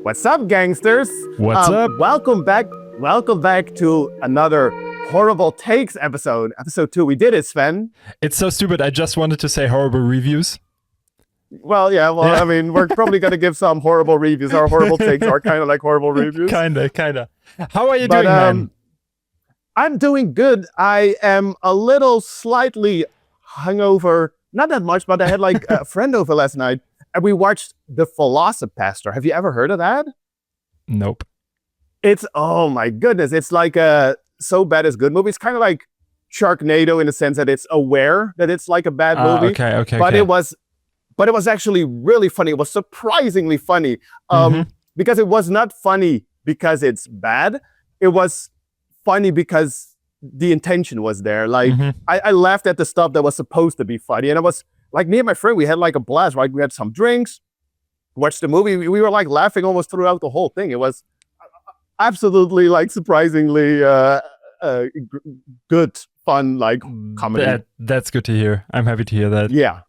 What's up, gangsters? What's up? Welcome back to another Horrible Takes episode. Episode 2. We did it, Sven. It's so stupid. I just wanted to say horrible reviews. Well, yeah. I mean, we're probably going to give some horrible reviews. Our horrible takes are kind of like horrible reviews. Kinda. How are you doing, man? I'm doing good. I am a little slightly hungover. Not that much, but I had like a friend over last night, and we watched The Philosopher. Have you ever heard of that? Nope. Oh my goodness. It's like a so bad it's good movie. It's kind of like Sharknado in the sense that it's aware that it's like a bad movie. Okay. But it was actually really funny. It was surprisingly funny. Because it was not funny because it's bad. It was funny because the intention was there. Like I laughed at the stuff that was supposed to be funny. And it was like me and my friend, we had like a blast, right? We had some drinks, watched the movie. We were like laughing almost throughout the whole thing. It was absolutely like surprisingly good, fun, like comedy. That's good to hear. I'm happy to hear that. Yeah.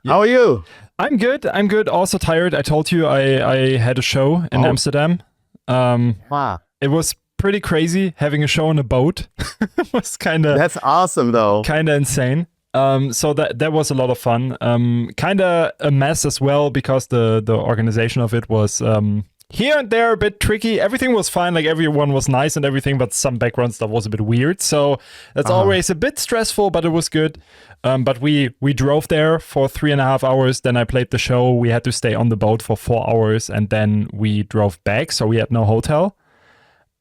How are you? I'm good. Also tired. I told you I had a show in Amsterdam. It was pretty crazy having a show on a boat. It was That's awesome though. Kinda insane. So that was a lot of fun. Kinda a mess as well because the organization of it was here and there a bit tricky. Everything was fine, like everyone was nice and everything, but some background stuff was a bit weird. So that's always a bit stressful, but it was good. But we drove there for 3.5 hours. Then I played the show. We had to stay on the boat for 4 hours, and then we drove back. So we had no hotel.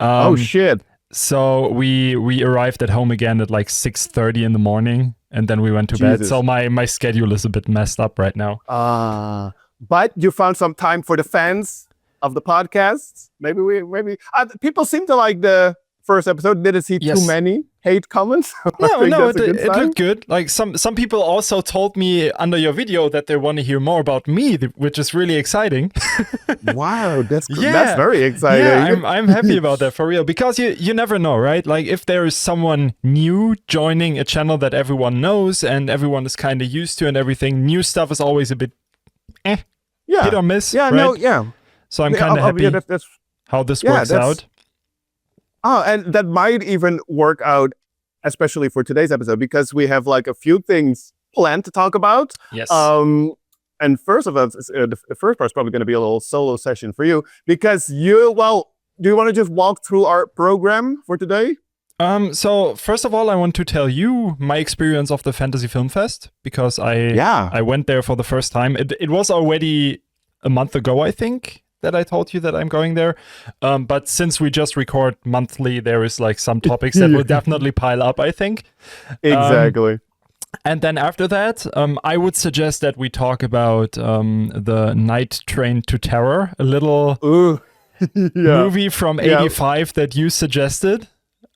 Oh shit! So we arrived at home again at like 6:30 in the morning, and then we went to bed. So my schedule is a bit messed up right now. But you found some time for the fans of the podcast. Maybe people seem to like the first episode. Didn't see too many hate comments. No, it looked good. Like some people also told me under your video that they want to hear more about me, which is really exciting. Wow, that's very exciting. Yeah, I'm happy about that for real, because you never know, right? Like if there is someone new joining a channel that everyone knows and everyone is kind of used to and everything, new stuff is always a bit hit or miss. Yeah, right? So I'm kind of happy that's how this works out. Oh, and that might even work out, especially for today's episode, because we have like a few things planned to talk about. Yes. And first of all, the first part is probably going to be a little solo session for you, because do you want to just walk through our program for today? So first of all, I want to tell you my experience of the Fantasy Film Fest, because I went there for the first time. It was already a month ago, I think, that I told you that I'm going there. But since we just record monthly, there is like some topics that will definitely pile up, I think. Exactly. And then after that, I would suggest that we talk about the Night Train to Terror, a little movie from 85 that you suggested.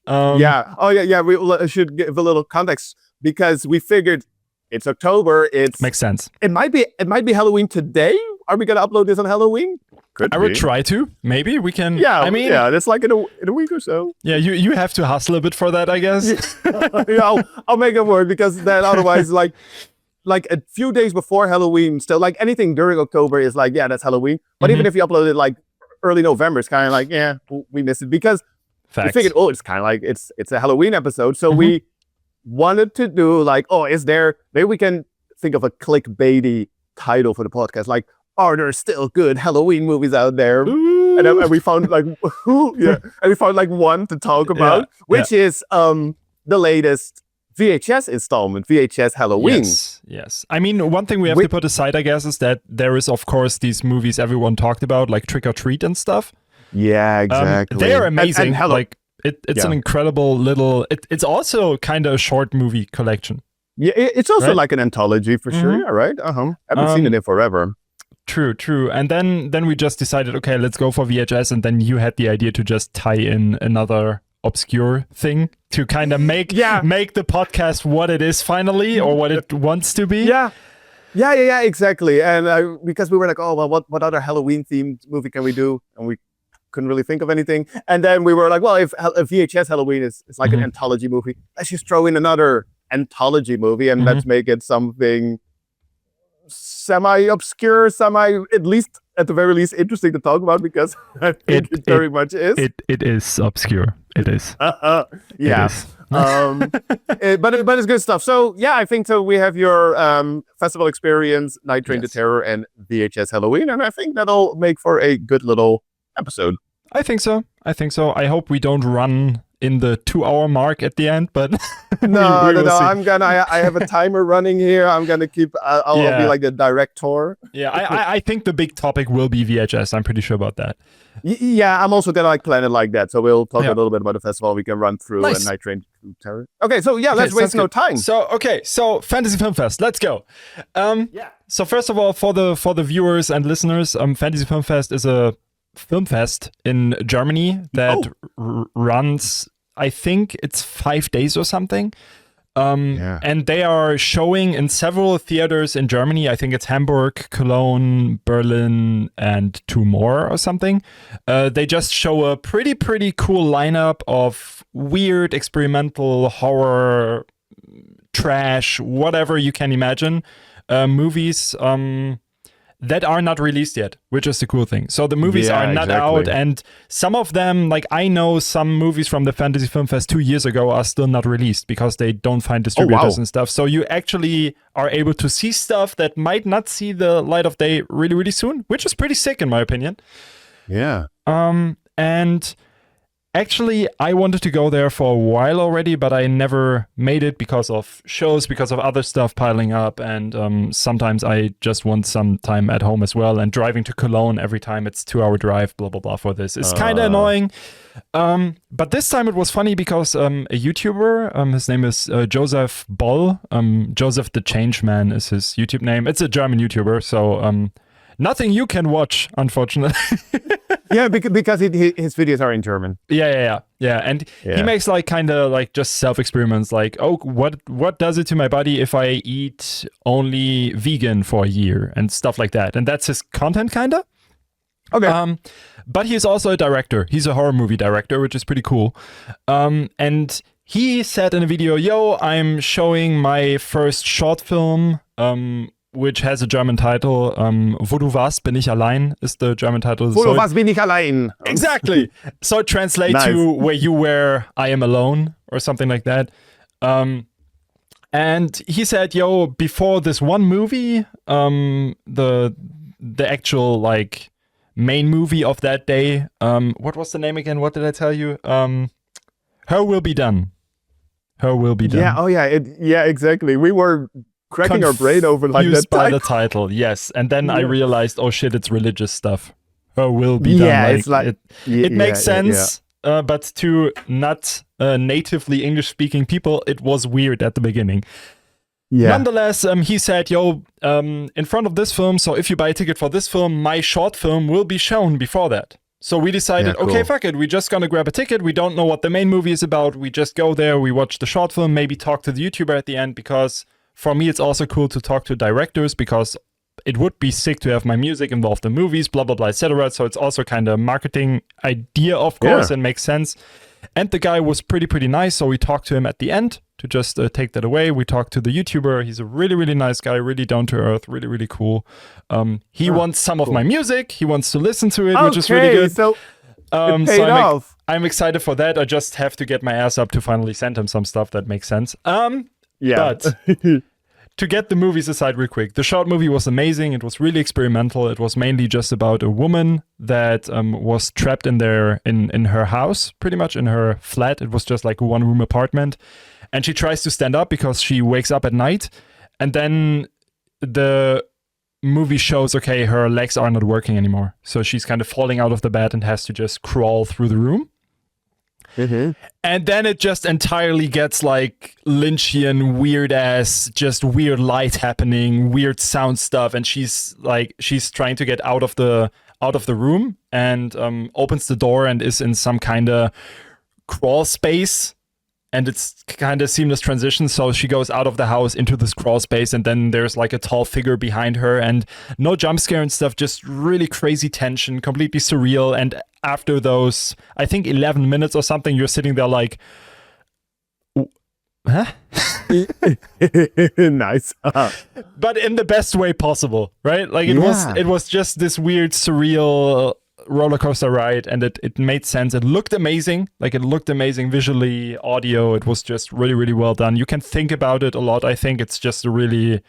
We should give a little context, because we figured it's October. Makes sense. It might be Halloween today. Are we going to upload this on Halloween? I would try to. Maybe we can. Yeah, that's like in a week or so. Yeah, you have to hustle a bit for that, I guess. I'll make it work, because then otherwise, like a few days before Halloween, still like anything during October is like, yeah, that's Halloween. But even if you upload it like early November, it's kind of like, yeah, we missed it, because we figured, it's kind of like it's a Halloween episode, so we wanted to do like, maybe we can think of a clickbaity title for the podcast, like, are there still good Halloween movies out there? And we found like, one to talk about, which is the latest VHS installment, VHS Halloween. Yes. I mean, one thing we have to put aside, I guess, is that there is, of course, these movies everyone talked about, like Trick or Treat and stuff. Yeah, exactly. They are amazing. It's an incredible little. It's also kind of a short movie collection. Yeah, it's also like an anthology for sure. Yeah, right. Haven't seen it in forever. True. And then we just decided, okay, let's go for VHS. And then you had the idea to just tie in another obscure thing to kind of make the podcast what it is finally, or what it wants to be. Yeah, exactly. And because we were like, what other Halloween themed movie can we do? And we couldn't really think of anything. And then we were like, well, if a VHS Halloween is like an anthology movie, let's just throw in another anthology movie, and let's make it something semi-obscure, at least at the very least interesting to talk about, because I think it very much is. It is obscure. It is. Yeah. It is. But it's good stuff. So yeah, I think so. We have your festival experience, Night Train to Terror, and VHS Halloween, and I think that'll make for a good little episode. I think so. I hope we don't run in the 2-hour mark at the end, but no. I have a timer running here. I'm gonna keep. I'll be like the director. Yeah, I think the big topic will be VHS. I'm pretty sure about that. Yeah, I'm also gonna plan it like that. So we'll talk a little bit about the festival. We can run through a Night Train to Terror. Okay, so let's waste no time. So Fantasy Film Fest. Let's go. So first of all, for the viewers and listeners, Fantasy Film Fest is a film fest in Germany that runs, I think it's 5 days or something. And they are showing in several theaters in Germany. I think it's Hamburg, Cologne, Berlin, and 2 more or something. They just show a pretty cool lineup of weird experimental horror, trash, whatever you can imagine, movies that are not released yet, which is the cool thing. So the movies are not out, and some of them, like I know some movies from the Fantasy Film Fest 2 years ago are still not released because they don't find distributors and stuff. So you actually are able to see stuff that might not see the light of day really soon, which is pretty sick in my opinion. Yeah. And actually, I wanted to go there for a while already, but I never made it because of shows, because of other stuff piling up. And sometimes I just want some time at home as well. And driving to Cologne every time, it's 2-hour drive, blah, blah, blah for this. It's kind of annoying. But this time it was funny because a YouTuber, his name is Joseph Boll. Joseph the Change Man is his YouTube name. It's a German YouTuber, so nothing you can watch, unfortunately. Yeah, because his videos are in German. Yeah. And he makes like kind of like just self-experiments, like, oh, what does it to my body if I eat only vegan for a year and stuff like that. And that's his content, kind of. Okay. But he's also a director. He's a horror movie director, which is pretty cool. And he said in a video, I'm showing my first short film, which has a German title. Wo du warst, bin ich allein is the German title. Wo du warst, bin ich allein. Exactly. So it translates to where you were, I am alone, or something like that. And he said, before this one movie, the actual like main movie of that day, what was the name again? What did I tell you? Her Will Be Done. Her Will Be Done. Yeah. Yeah, exactly. We were cracking our brain over like that by the title, yes. And then I realized, oh shit, it's religious stuff. Her will be done. Yeah, it's like it makes sense, but to not natively English-speaking people, it was weird at the beginning. Yeah. Nonetheless, he said, in front of this film, so if you buy a ticket for this film, my short film will be shown before that. So we decided, okay, fuck it. We're just going to grab a ticket. We don't know what the main movie is about. We just go there. We watch the short film, maybe talk to the YouTuber at the end, because for me, it's also cool to talk to directors, because it would be sick to have my music involved in movies, blah, blah, blah, etc. So it's also kind of a marketing idea, of course, and makes sense. And the guy was pretty nice. So we talked to him at the end to just take that away. We talked to the YouTuber. He's a really nice guy, really down to earth, really cool. He wants some of my music. He wants to listen to it, which is really good. So it paid off. I'm excited for that. I just have to get my ass up to finally send him some stuff that makes sense. But to get the movies aside real quick, the short movie was amazing. It was really experimental. It was mainly just about a woman that was trapped in her house, pretty much in her flat. It was just like a 1-room apartment. And she tries to stand up because she wakes up at night. And then the movie shows, okay, her legs are not working anymore. So she's kind of falling out of the bed and has to just crawl through the room. Mm-hmm. And then it just entirely gets like Lynchian, weird ass, just weird light happening, weird sound stuff, and she's trying to get out of the room and opens the door and is in some kind of crawl space, and it's kind of seamless transition. So she goes out of the house into this crawl space, and then there's like a tall figure behind her, and no jump scare and stuff, just really crazy tension, completely surreal. And after those, I think 11 minutes or something, you're sitting there like, huh? Nice. But in the best way possible, right? Like it was just this weird, surreal roller coaster ride, and it made sense. It looked amazing. Like it looked amazing visually, audio. It was just really, really well done. You can think about it a lot. I think it's just a really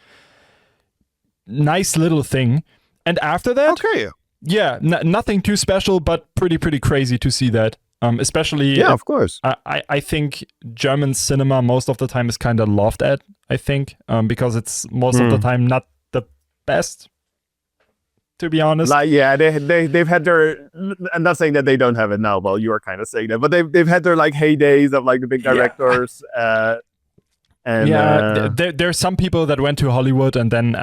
nice little thing. And after that, Okay. yeah, nothing too special, but pretty crazy to see that. Especially, Yeah, of course. I think German cinema most of the time is kind of laughed at. I think because it's most of the time not the best. To be honest, Like, yeah, they've had their. I'm not saying that they don't have it now. Well, you are kind of saying that, but they've had their like heydays of like the big directors. And there's some people that went to Hollywood, and then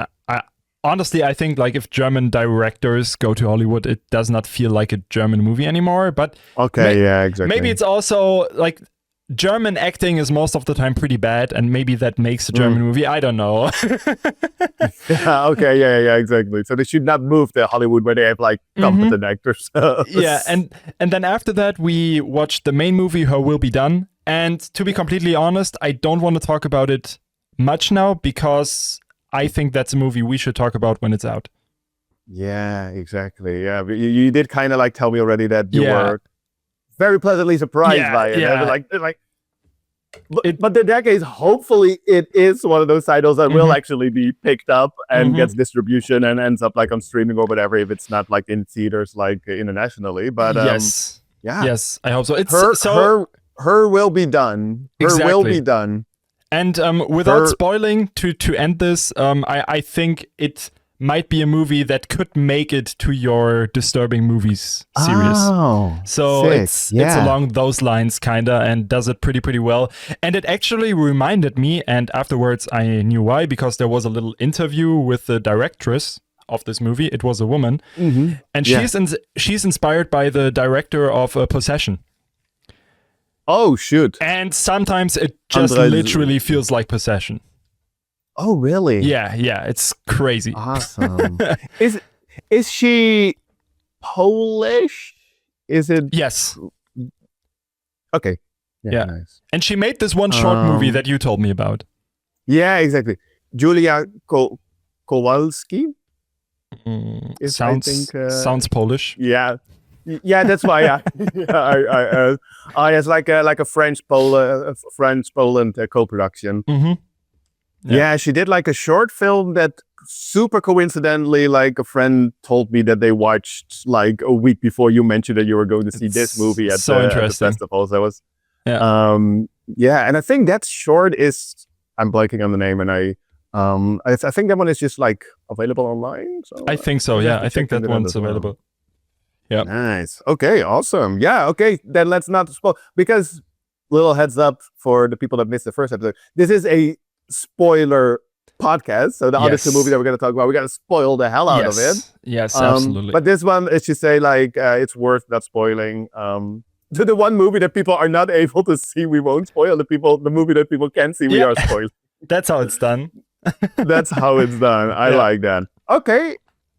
honestly, I think like if German directors go to Hollywood, it does not feel like a German movie anymore. But okay, yeah, exactly. Maybe it's also like German acting is most of the time pretty bad, and maybe that makes a German movie. I don't know. Okay, yeah, exactly. So they should not move to Hollywood where they have like competent actors. Yeah, and then after that, we watched the main movie, Her Will Be Done. And to be completely honest, I don't want to talk about it much now because I think that's a movie we should talk about when it's out. Yeah, exactly. Yeah, but you did kind of like tell me already that you were very pleasantly surprised by it. Yeah. But the decades, hopefully it is one of those titles that will actually be picked up and gets distribution and ends up like on streaming or whatever, if it's not like in theaters like internationally. But yes, I hope so. It's her will be done. Her will be done. And without spoiling, to end this, I think it might be a movie that could make it to your disturbing movies series. Oh, so sick. it's along those lines kinda, and does it pretty well. And it actually reminded me, and afterwards I knew why, because there was a little interview with the directress of this movie. It was a woman, and she's inspired by the director of Possession. Oh shoot! And sometimes it just literally feels like Possession. Oh really? Yeah, it's crazy. Awesome. Is she Polish? Is it? Yes. Okay. Yeah. Nice. And she made this one short movie that you told me about. Yeah, exactly. Julia Kowalski. Sounds Polish. Yeah. Yeah, that's why. Yeah, it's like a French Poland co-production. Yeah, she did like a short film that super coincidentally, like a friend told me that they watched like a week before you mentioned that you were going to see this movie at the festival. So it was, and I think that short is, I'm blanking on the name, and I think that one is just like available online. So I think so. Yeah, I think that one's available. Yeah. Nice. Okay. Awesome. Yeah. Okay. Then let's not spoil, because little heads up for the people that missed the first episode. This is a spoiler podcast. So the other two movies that we're going to talk about, we got to spoil the hell out of it. Yes, absolutely. But this one, is to say like, it's worth not spoiling. To the one movie that people are not able to see, we won't spoil. The movie that people can see, we are spoiling. That's how it's done. That's how it's done. I like that. Okay.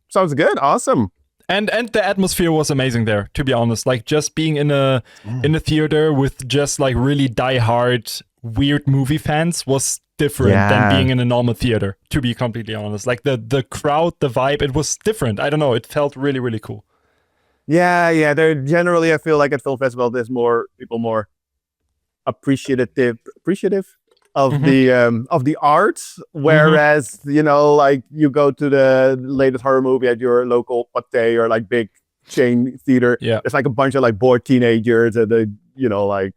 Sounds good. Awesome. And the atmosphere was amazing there, to be honest. Like just being in a theater with just like really diehard weird movie fans was different than being in a normal theater, to be completely honest. Like the crowd, the vibe, it was different. I don't know, it felt really cool. Yeah, there generally, I feel like at film festival there's more people more appreciative of the art, whereas like you go to the latest horror movie at your local Pathé or like big chain theater, there's like a bunch of like bored teenagers and like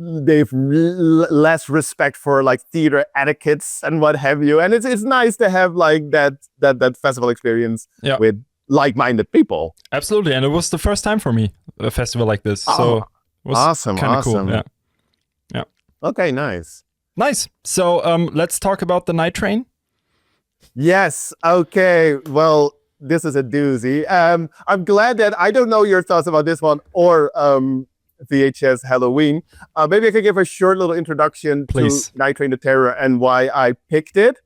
they've less respect for like theater etiquettes and what have you, and it's nice to have like that festival experience with like-minded people. Absolutely, and it was the first time for me, a festival like this, so it was awesome. Cool. Yeah. Okay, nice. So let's talk about the Night Train. Yes. Okay. Well, this is a doozy. I'm glad that I don't know your thoughts about this one or VHS Halloween. Maybe I could give a short little introduction to Night Train to Terror and why I picked it.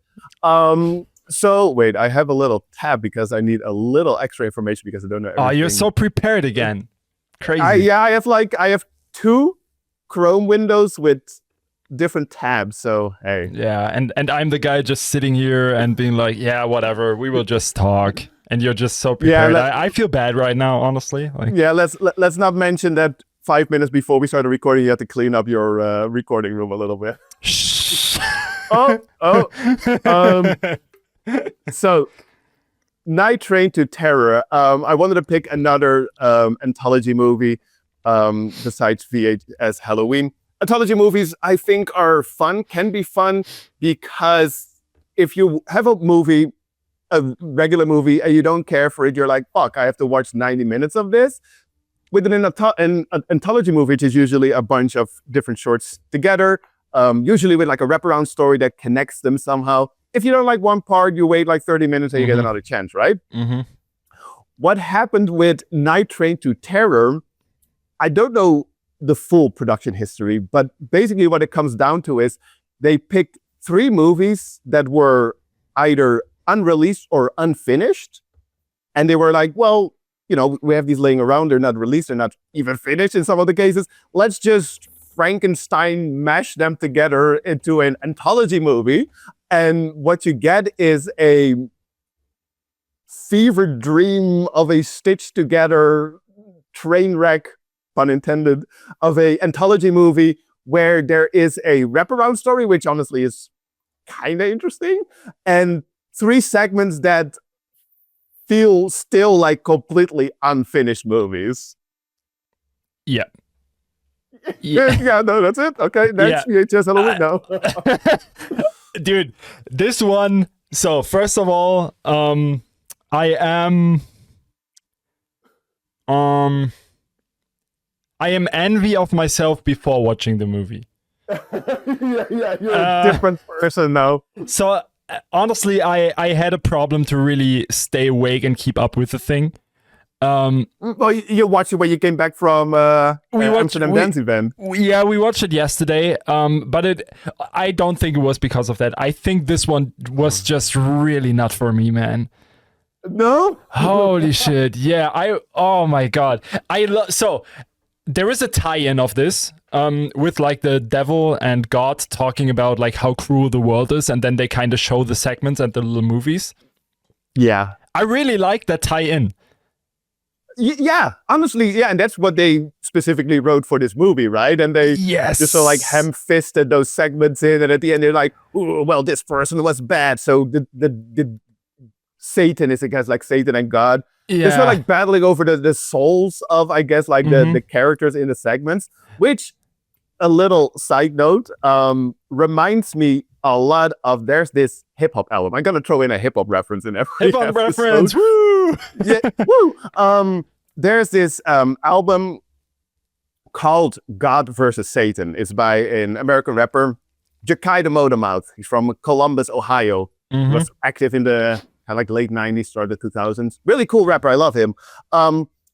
So wait, I have a little tab because I need a little extra information because I don't know everything. Oh, you're so prepared again. Crazy. I have 2 Chrome windows with different tabs. So hey, Yeah, and I'm the guy just sitting here and being like, yeah, whatever, we will just talk. And you're just so prepared. I feel bad right now, honestly. Like, yeah, let's not mention that 5 minutes before we started recording, you had to clean up your recording room a little bit. shh. So, Night Train to Terror. I wanted to pick another anthology movie besides VHS Halloween. Anthology movies, I think, are fun, can be fun, because if you have a movie, a regular movie, and you don't care for it, you're like, fuck, I have to watch 90 minutes of this. With an anthology movie, which is usually a bunch of different shorts together, usually with like a wraparound story that connects them somehow. If you don't like one part, you wait like 30 minutes and you get another chance, right? What happened with Night Train to Terror, I don't know the full production history, but basically what it comes down to is they picked 3 movies that were either unreleased or unfinished. And they were like, well, you know, we have these laying around, they're not released, they're not even finished in some of the cases. Let's just Frankenstein mash them together into an anthology movie. And what you get is a fever dream of a stitched together train wreck, pun intended, of a anthology movie where there is a wraparound story, which honestly is kind of interesting, and 3 segments that feel still like completely unfinished movies. Yeah. Yeah, no, that's it. Okay, next VHS Halloween now. Dude, this one. So first of all, I am envy of myself before watching the movie. Yeah, you're a different person now. So honestly, I had a problem to really stay awake and keep up with the thing. Well, you watched it when you came back from Amsterdam Dance event. Yeah, we watched it yesterday. But I don't think it was because of that. I think this one was just really not for me, man. No? Holy shit. Yeah, oh my god. So there is a tie-in of this with like the devil and God talking about like how cruel the world is, and then they kind of show the segments and the little movies. Yeah. I really like that tie-in. Yeah, honestly, yeah, and that's what they specifically wrote for this movie, right? And they just so like ham-fisted those segments in, and at the end they're like, "Ooh, well, this person was bad." So the Satan is, I guess, like Satan and God. Yeah. They're sort of like battling over the souls of, I guess, like the characters in the segments, which, a little side note, reminds me a lot of, there's this hip-hop album. I'm going to throw in a hip-hop reference in every hip-hop episode. reference, woo! Yeah, woo! There's this album called God versus Satan. It's by an American rapper, Ja'Kai the Motormouth. He's from Columbus, Ohio. He was active in the like late 90s, started 2000s. Really cool rapper. I love him.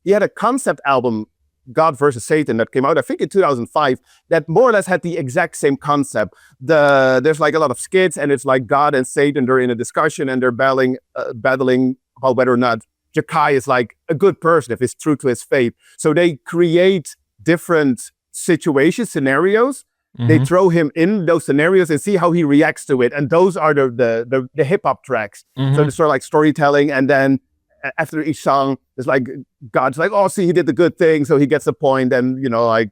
He had a concept album, God versus Satan, that came out, I think, in 2005, that more or less had the exact same concept. There's like a lot of skits, and it's like God and Satan, they're in a discussion, and they're battling about whether or not Ja'Kai is like a good person, if he's true to his faith. So they create different situations, scenarios. They throw him in those scenarios and see how he reacts to it. And those are the hip-hop tracks. So it's sort of like storytelling, and then after each song, it's like God's like, oh, see, he did the good thing, so he gets the point. And you know, like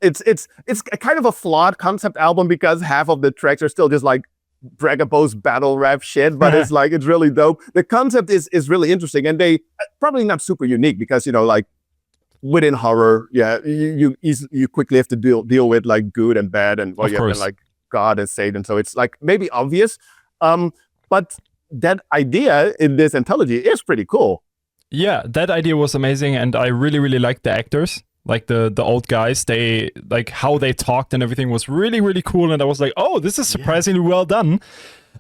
it's a kind of a flawed concept album, because half of the tracks are still just like braggaboos battle rap shit, but it's like, it's really dope. The concept is really interesting, and they probably not super unique, because you know, like within horror, you quickly have to deal with like good and bad, and well, you have like God and Satan, so it's like maybe obvious, but that idea in this anthology is pretty cool. Yeah, that idea was amazing, and I really, really liked the actors, like the old guys. They like how they talked and everything was really, really cool, and I was like, oh, this is surprisingly well done.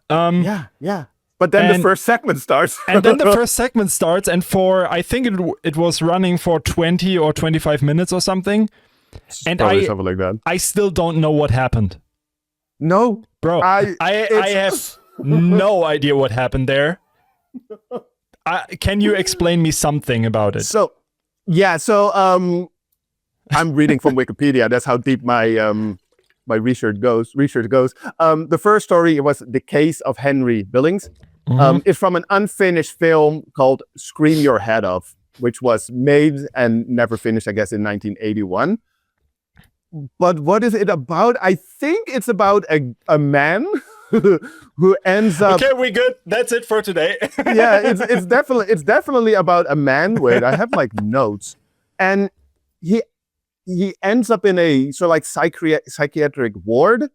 Yeah. But then the first segment starts. And for, I think it was running for 20 or 25 minutes or something. And something like that. I still don't know what happened. No. Bro, I have no idea what happened there. Can you explain me something about it? So I'm reading from Wikipedia. That's how deep my by Richard Goes. The first story was The Case of Henry Billings. It's from an unfinished film called Scream Your Head Off, which was made and never finished, I guess, in 1981. But what is it about? I think it's about a man who ends up. Okay, we good. That's it for today. Yeah, it's definitely about a man. Wait, I have like notes, and he ends up in a sort of like psychiatric ward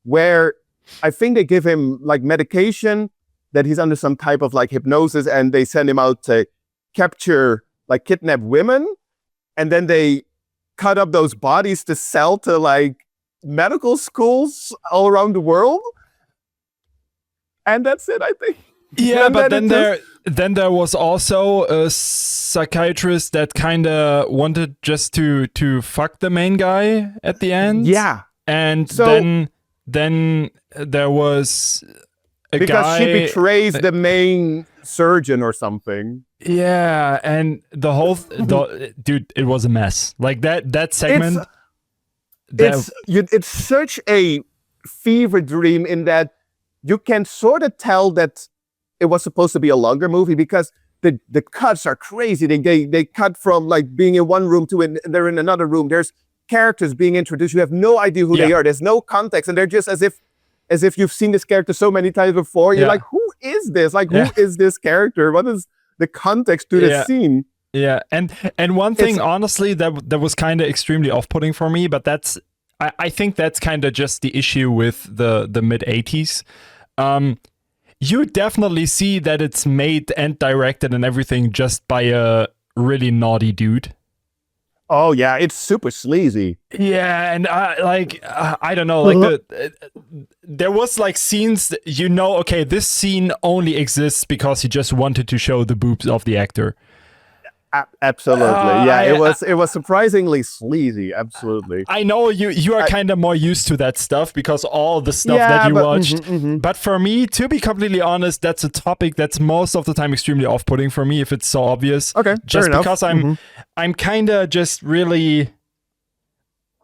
where I think they give him like medication that he's under some type of like hypnosis, and they send him out to capture like kidnap women, and then they cut up those bodies to sell to like medical schools all around the world. And that's it, I think. Yeah, but then there was also a psychiatrist that kind of wanted just to fuck the main guy at the end. Yeah. And so, then there was a because guy, she betrays the main surgeon or something. Yeah, and the whole dude, it was a mess. Like that segment. It's such a fever dream in that you can sort of tell that it was supposed to be a longer movie because the cuts are crazy. They cut from like being in one room to they're in another room. There's characters being introduced. You have no idea who they are. There's no context, and they're just as if you've seen this character so many times before. You're like, who is this? Like, who is this character? What is the context to this scene? Yeah, and one thing, honestly, that was kind of extremely off-putting for me, but I think that's kind of just the issue with the mid-80s. You definitely see that it's made and directed and everything just by a really naughty dude. Oh yeah, it's super sleazy. Yeah, and I don't know, like there was like scenes, okay, this scene only exists because he just wanted to show the boobs of the actor. Absolutely, yeah. It was surprisingly sleazy. Absolutely. I know you are kind of more used to that stuff because all the stuff that you watched. But for me, to be completely honest, that's a topic that's most of the time extremely off-putting for me if it's so obvious. Okay, just fair because enough. I'm kind of just really.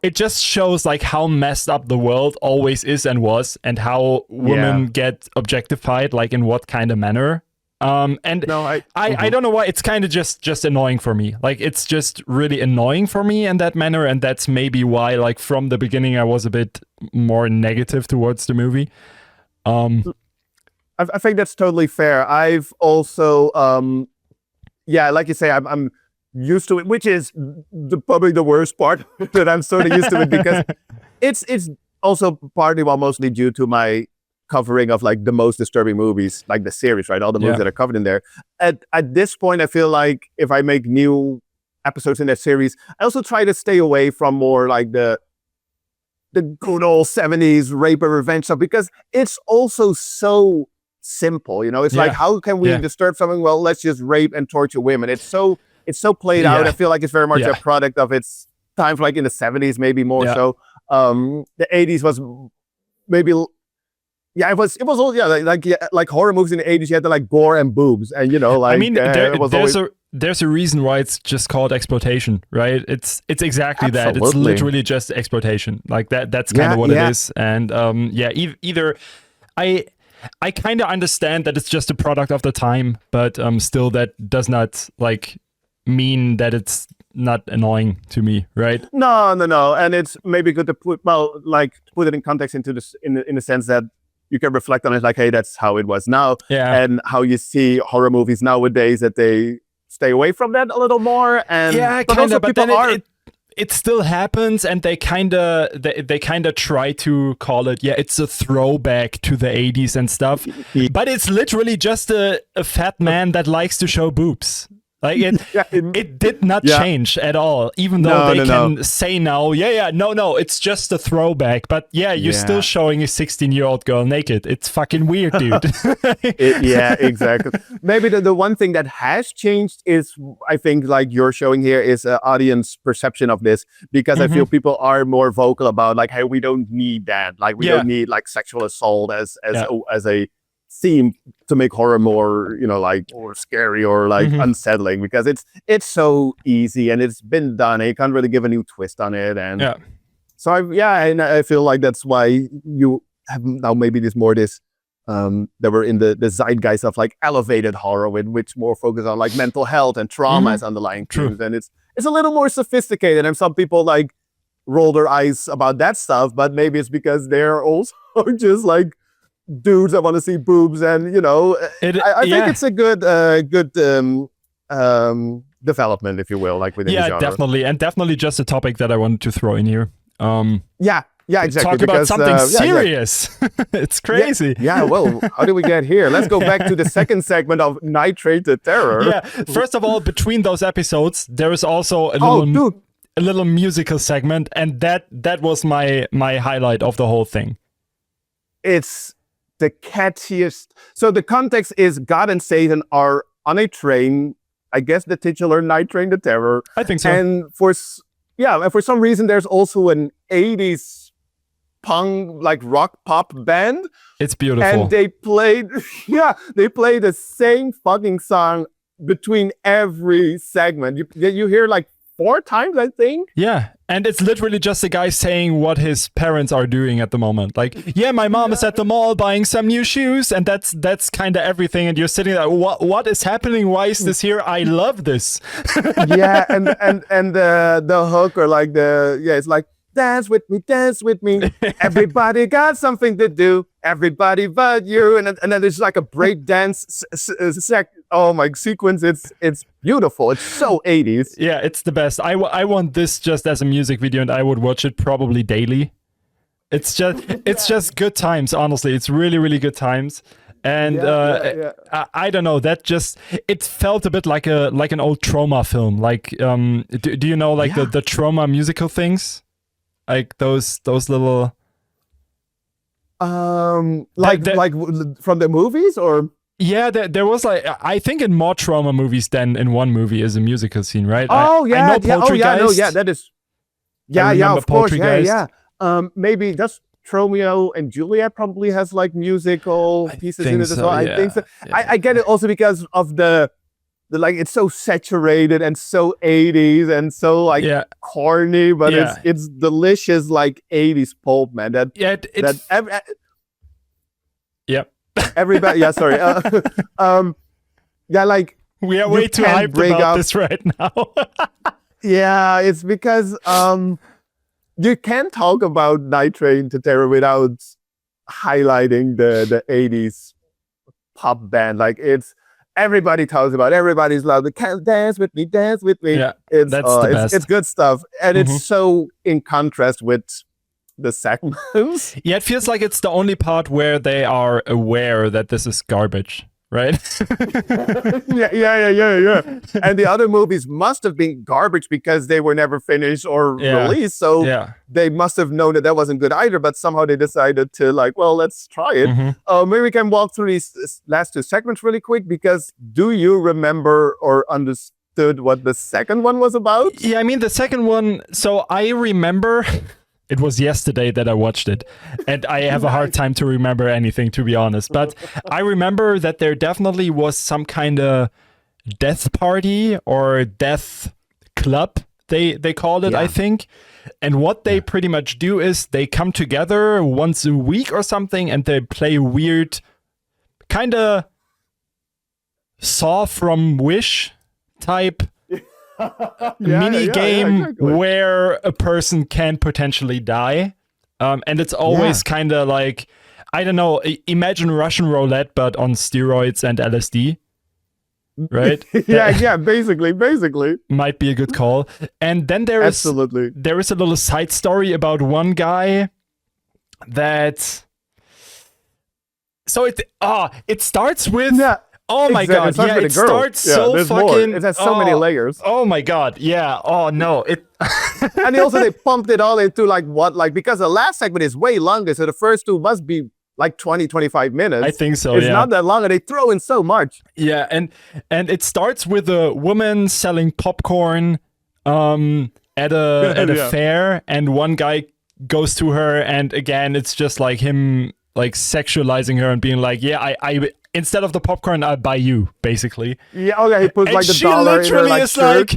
It just shows like how messed up the world always is and was, and how women get objectified, like in what kind of manner. And no, I don't know why, it's kind of just annoying for me. Like, it's just really annoying for me in that manner, and that's maybe why, like, from the beginning I was a bit more negative towards the movie. I think that's totally fair. I've also, like you say, I'm used to it, which is probably the worst part that I'm sort of used to it because it's also partly, well, mostly due to my covering of like the most disturbing movies, like the series, right? All the movies that are covered in there. At this point, I feel like if I make new episodes in that series, I also try to stay away from more like the good old 70s rape and revenge stuff because it's also so simple, It's like, how can we disturb something? Well, let's just rape and torture women. It's so played out. I feel like it's very much a product of its time, like in the 70s, maybe more so. The 80s was maybe. Yeah, it was all like horror movies in the 80s. You had to like gore and boobs, and like. I mean, there's a reason why it's just called exploitation, right? It's exactly that. It's literally just exploitation. Like that's kind of what it is. And either I kind of understand that it's just a product of the time, but still that does not like mean that it's not annoying to me, right? No, and it's maybe good to put it in context into this in the sense that you can reflect on it like, hey, that's how it was now. Yeah. And how you see horror movies nowadays that they stay away from that a little more. And kind of, but then it still happens, and they kind of try to call it, it's a throwback to the 80s and stuff. But it's literally just a fat man that likes to show boobs. Like it did not change at all, even though they can say now, no, it's just a throwback. But you're still showing a 16-year-old girl naked. It's fucking weird, dude. Exactly. Maybe the one thing that has changed is, I think, like you're showing here, is audience perception of this, because I feel people are more vocal about like, hey, we don't need that. Like, we don't need like sexual assault as a theme to make horror more, or scary or like unsettling, because it's so easy and it's been done. You can't really give a new twist on it, and So and I feel like that's why you have now maybe this that we're in the zeitgeist of like elevated horror, which more focus on like mental health and trauma as underlying themes, and it's a little more sophisticated. And some people like roll their eyes about that stuff, but maybe it's because they're also just like dudes that want to see boobs, and I think it's a good development, if you will, like within the genre. definitely just a topic that I wanted to throw in here. Exactly. Talk about something serious. It's crazy. Well, how did we get here? Let's go back to the second segment of Nitrated Terror. Yeah, first of all, between those episodes, there is also a little musical segment, and that was my highlight of the whole thing. It's the catchiest. So the context is God and Satan are on a train. I guess the titular Night Train the Terror. I think so. And for some reason, there's also an 80s punk, like rock pop band. It's beautiful. And they played the same fucking song between every segment. You hear like 4 times, I think. Yeah, and it's literally just a guy saying what his parents are doing at the moment. Like, my mom is at the mall buying some new shoes, and that's kind of everything. And you're sitting there, what is happening? Why is this here? I love this. and the hook, or like it's like, dance with me. Everybody got something to do. Everybody but you. And then there's like a break dance sequence. It's beautiful. It's so 80s. Yeah, it's the best. I want this just as a music video, and I would watch it probably daily. It's just good times. Honestly, it's really, really good times. And I don't know, it felt a bit like an old Trauma film. Like, do you know the Trauma musical things? Like those little like from the movies, or there was like, I think in more Trauma movies than in one movie is a musical scene, right? I know Poltergeist. That is of course, maybe that's Romeo and Juliet probably has like musical pieces in it as well. I think so. I get it also because of the like, it's so saturated and so 80s and so like corny, but it's delicious, like 80s pulp, man. Everybody. Sorry. Like, we are way too hyped about this right now. It's because you can't talk about Night Train to Terror without highlighting the 80s pop band. Like, everybody talks about, everybody's loud. Dance with me. Yeah, that's the best. It's good stuff, and it's so in contrast with the segments. Yeah, it feels like it's the only part where they are aware that this is garbage, right? yeah. And the other movies must have been garbage because they were never finished or released. So they must have known that wasn't good either. But somehow they decided to like, well, let's try it. Maybe we can walk through these last 2 segments really quick, because do you remember or understood what the second one was about? Yeah, I mean, the second one. So I remember. It was yesterday that I watched it, and I have a hard time to remember anything, to be honest. But I remember that there definitely was some kind of death party or death club, they called it, I think. And what they pretty much do is they come together once a week or something, and they play weird kind of Saw from Wish type mini game where a person can potentially die, and it's always kind of like, I don't know, imagine Russian roulette but on steroids and LSD, right? basically might be a good call. And then there is a little side story about one guy that, so it starts with oh my god! Yeah, it starts so fucking. More. It has so many layers. Oh my god! Yeah. Oh no! It. And also they pumped it all into because the last segment is way longer, so the first 2 must be like 20-25 minutes. I think so. It's not that long, and they throw in so much. Yeah, and it starts with a woman selling popcorn at a fair, and one guy goes to her, and again it's just like him like sexualizing her and being like, I instead of the popcorn, I'll buy you, basically. Yeah, he puts like the dollar in her like shirt.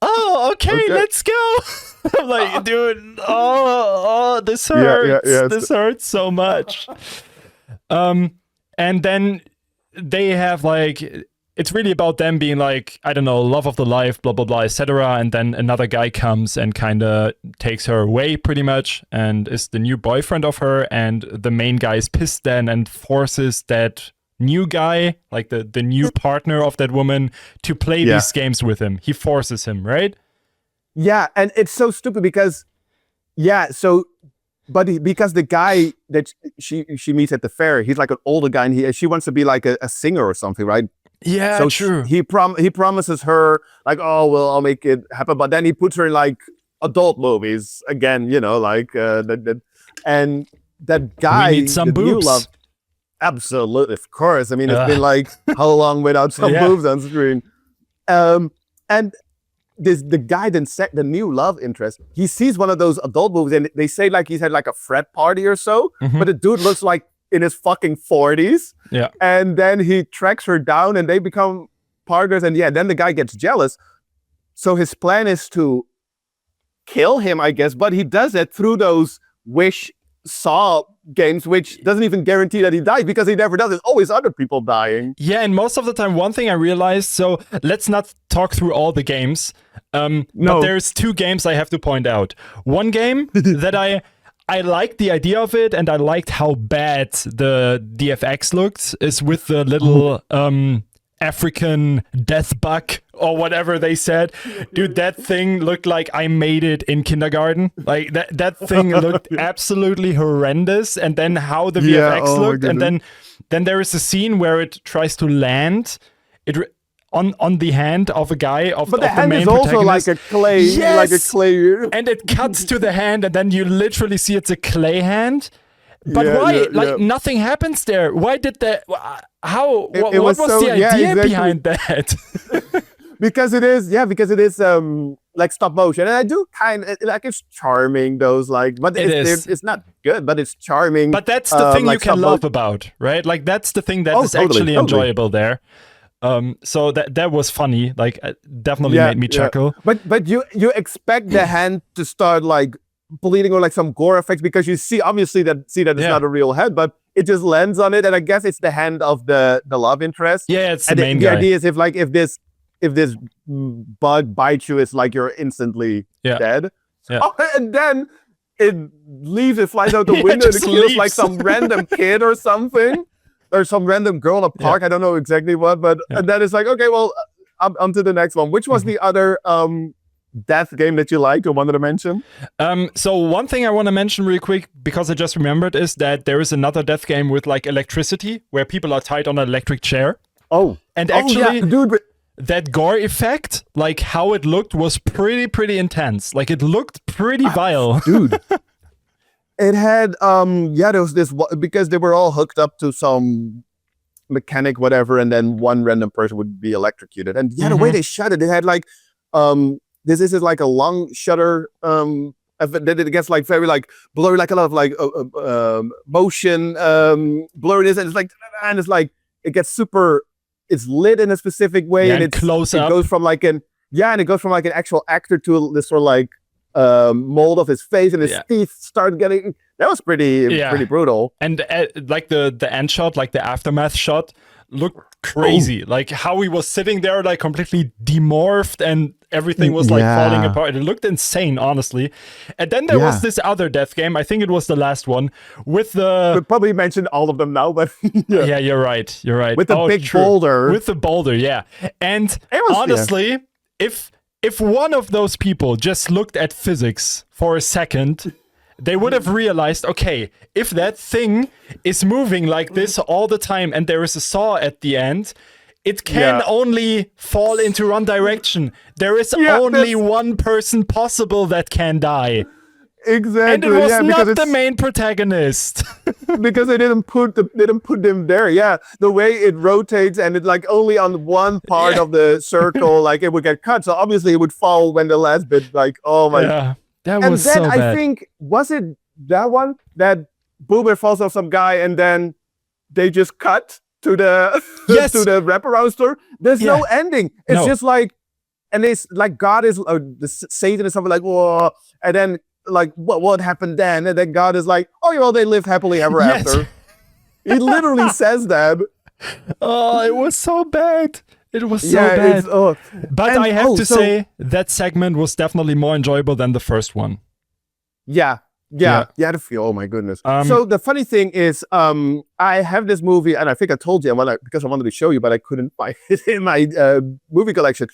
oh, okay, let's go. I'm like, dude, this hurts. This hurts so much. And then they have like, it's really about them being like, I don't know, love of the life, blah, blah, blah, etc. And then another guy comes and kind of takes her away pretty much and is the new boyfriend of her. And the main guy is pissed then and forces that new guy, like the new partner of that woman, to play these games with him. He forces him, right? Yeah, and it's so stupid because, because the guy that she meets at the fair, he's like an older guy, and she wants to be like a singer or something, right? Yeah, so true. He promises her like, oh well, I'll make it happen, but then he puts her in like adult movies again, like and that guy, we need some boobs. New love, absolutely, of course. I mean, it's been like how long without some boobs on screen, and the guy then the new love interest, he sees one of those adult movies and they say like he's had like a frat party or so, but the dude looks like in his fucking 40s. Yeah. And then he tracks her down and they become partners. And then the guy gets jealous. So his plan is to kill him, I guess, but he does it through those Saw games, which doesn't even guarantee that he dies because he never does. There's always other people dying. Yeah, and most of the time, one thing I realized, so let's not talk through all the games. No. But there's 2 games I have to point out. One game that I liked the idea of it, and I liked how bad the DFX looked, is with the little African death bug or whatever they said. Dude, that thing looked like I made it in kindergarten. Like that thing looked absolutely horrendous. And then how the VFX looked, and then there is a scene where it tries to land on the hand of a guy but the hand is also like a clay, and it cuts to the hand, and then you literally see it's a clay hand. But why? Nothing happens there. Why did that? How? What was the idea behind that? because it is like stop motion, and I do kind of like it's charming. Those but it's not good, but it's charming. But that's the thing you can love about, right? Like that's the thing that is actually enjoyable there. So that was funny. Like definitely made me chuckle. But you expect the hand to start like bleeding or like some gore effects because you see obviously that it's not a real head, but it just lands on it, and I guess it's the hand of the love interest. Yeah, it's the main guy. The idea is if this bug bites you, it's like you're instantly dead. Yeah. Oh, and then it leaves, it flies out the window, and it kills like some random kid or something. Or some random girl in a park. I don't know exactly what, but and then it's like, okay, well, on to the next one. Which was the other death game that you liked or wanted to mention? So one thing I want to mention real quick, because I just remembered, is that there is another death game with like electricity where people are tied on an electric chair. Oh. And actually, dude, that gore effect, like how it looked, was pretty intense. Like it looked pretty vile. Dude. It had, there was this, because they were all hooked up to some mechanic, whatever, and then one random person would be electrocuted. And the way they shot it had like, this is like a long shutter, that it gets like very like blurry, like a lot of like motion, blurriness, and it's like, it gets super, it's lit in a specific way, and it's close up. It goes from like an actual actor to this sort of like, mold of his face, and his teeth start getting, that was pretty brutal. And like the end shot, like the aftermath shot, looked crazy. Like how he was sitting there like completely demorphed and everything was like falling apart. It looked insane, honestly. And then there was this other death game, I think it was the last one, with the... We probably mentioned all of them now, but... Yeah, you're right. With the big boulder. With the boulder, yeah. And honestly, if one of those people just looked at physics for a second, they would have realized, okay, if that thing is moving like this all the time and there is a saw at the end, it can only fall into one direction. There is only one person possible that can die. Exactly. And it was not the main protagonist. Because they didn't put them there. Yeah, the way it rotates and it like only on one part of the circle, like it would get cut. So obviously it would fall when the last bit, like, oh my. Yeah, that was so bad. I think, was it that one that Boomer falls off some guy and then they just cut to the to the wraparound store? There's no ending. It's just like and it's like God is Satan is something like, whoa, and then like what happened then, and then God is like, oh, well, they live happily ever Yes. after. He literally says that. Oh, it was so bad. It was so Yeah, bad. it's, oh. But And- I have oh, to so- say that segment was definitely more enjoyable than the first one. Yeah. Yeah. Oh my goodness. Um, So the funny thing is, I have this movie, and I think I told you, because I wanted to show you, but I couldn't find it in my movie collection.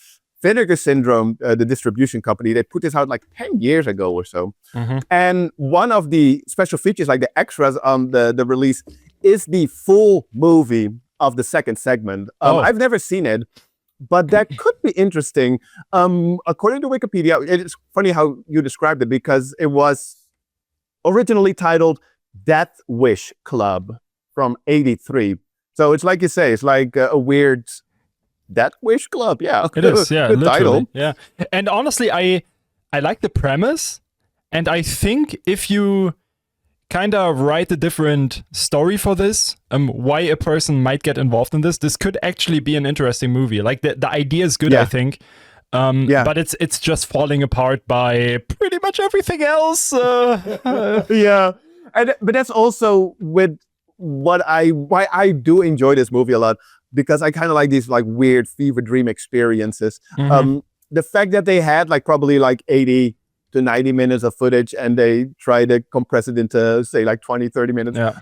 Vinegar Syndrome, the distribution company, they put this out like 10 years ago or so. Mhm. And one of the special features, like the extras on the release, is the full movie of the second segment. Oh. I've never seen it, but that could be interesting. According to Wikipedia, it's funny how you described it, because it was originally titled Death Wish Club from '83. So it's like you say, it's like a weird Death Wish Club. Yeah, It is, yeah, Good literally. title. Yeah. And honestly, I like the premise, and I think if you kind of write a different story for this, why a person might get involved in this could actually be an interesting movie. Like the idea is good, Yeah. I think. Yeah. But it's just falling apart by pretty much everything else. Yeah, but that's also with why I do enjoy this movie a lot, because I kind of like these like weird fever dream experiences. Mhm. The fact that they had like probably like 80 to 90 minutes of footage, and they try to compress it into say like 20, 30 minutes. Yeah.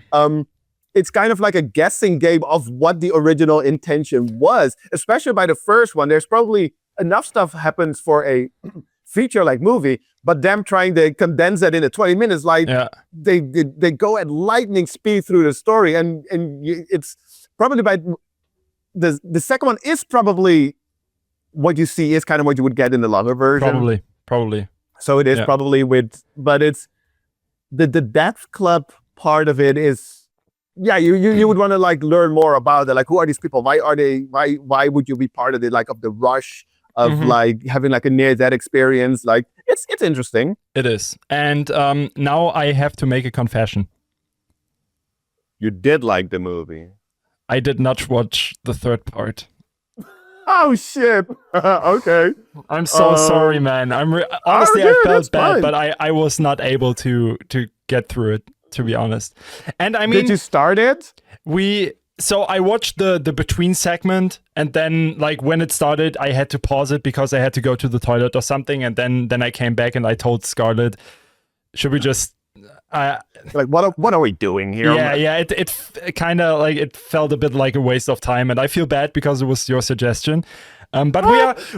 It's kind of like a guessing game of what the original intention was, especially by the first one. There's probably enough stuff happens for a feature-like movie, but them trying to condense it into 20 minutes, like Yeah. they go at lightning speed through the story, and it's probably by the second one is probably what you see is kind of what you would get in the longer version. Probably. So it is Yeah. probably but it's the Death Club part of it is, yeah, you would want to like learn more about it. Like, who are these people? Why are they? Why would you be part of it? Like, of the rush of Mhm. like having like a near-death experience. Like, it's interesting. It is. And now I have to make a confession. You did like the movie. I did not watch the third part. Oh shit. Okay. I'm so sorry, man. Honestly, yeah, I that's felt bad, fine. but I was not able to get through it, to be honest. And I mean, Did you start it? so I watched the between segment, and then like when it started, I had to pause it because I had to go to the toilet or something, and then I came back and I told Scarlett, should we just Like, what are we doing here? yeah, it kind of like it felt a bit like a waste of time, and I feel bad because it was your suggestion. But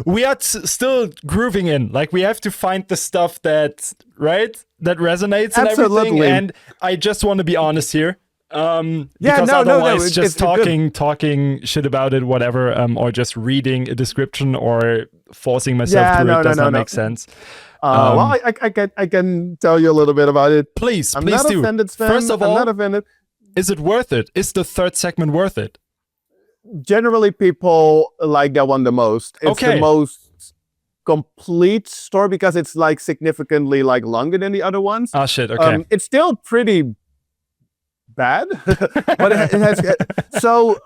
we are still grooving in. Like, we have to find the stuff that resonates and everything. Absolutely. And I just want to be honest here. Yeah, Because no, otherwise it's just good. talking shit about it, whatever, or just reading a description or forcing myself Yeah, through no, it does no, not no. make sense. Well, I can tell you a little bit about it. Please I'm not do. offended, Sven. First of I'm all, not offended. is it worth it? Is the third segment worth it? Generally, people like that one the most. It's Okay. the most complete story because it's like significantly like longer than the other ones. Ah, shit. Okay. It's still pretty bad, but it has. So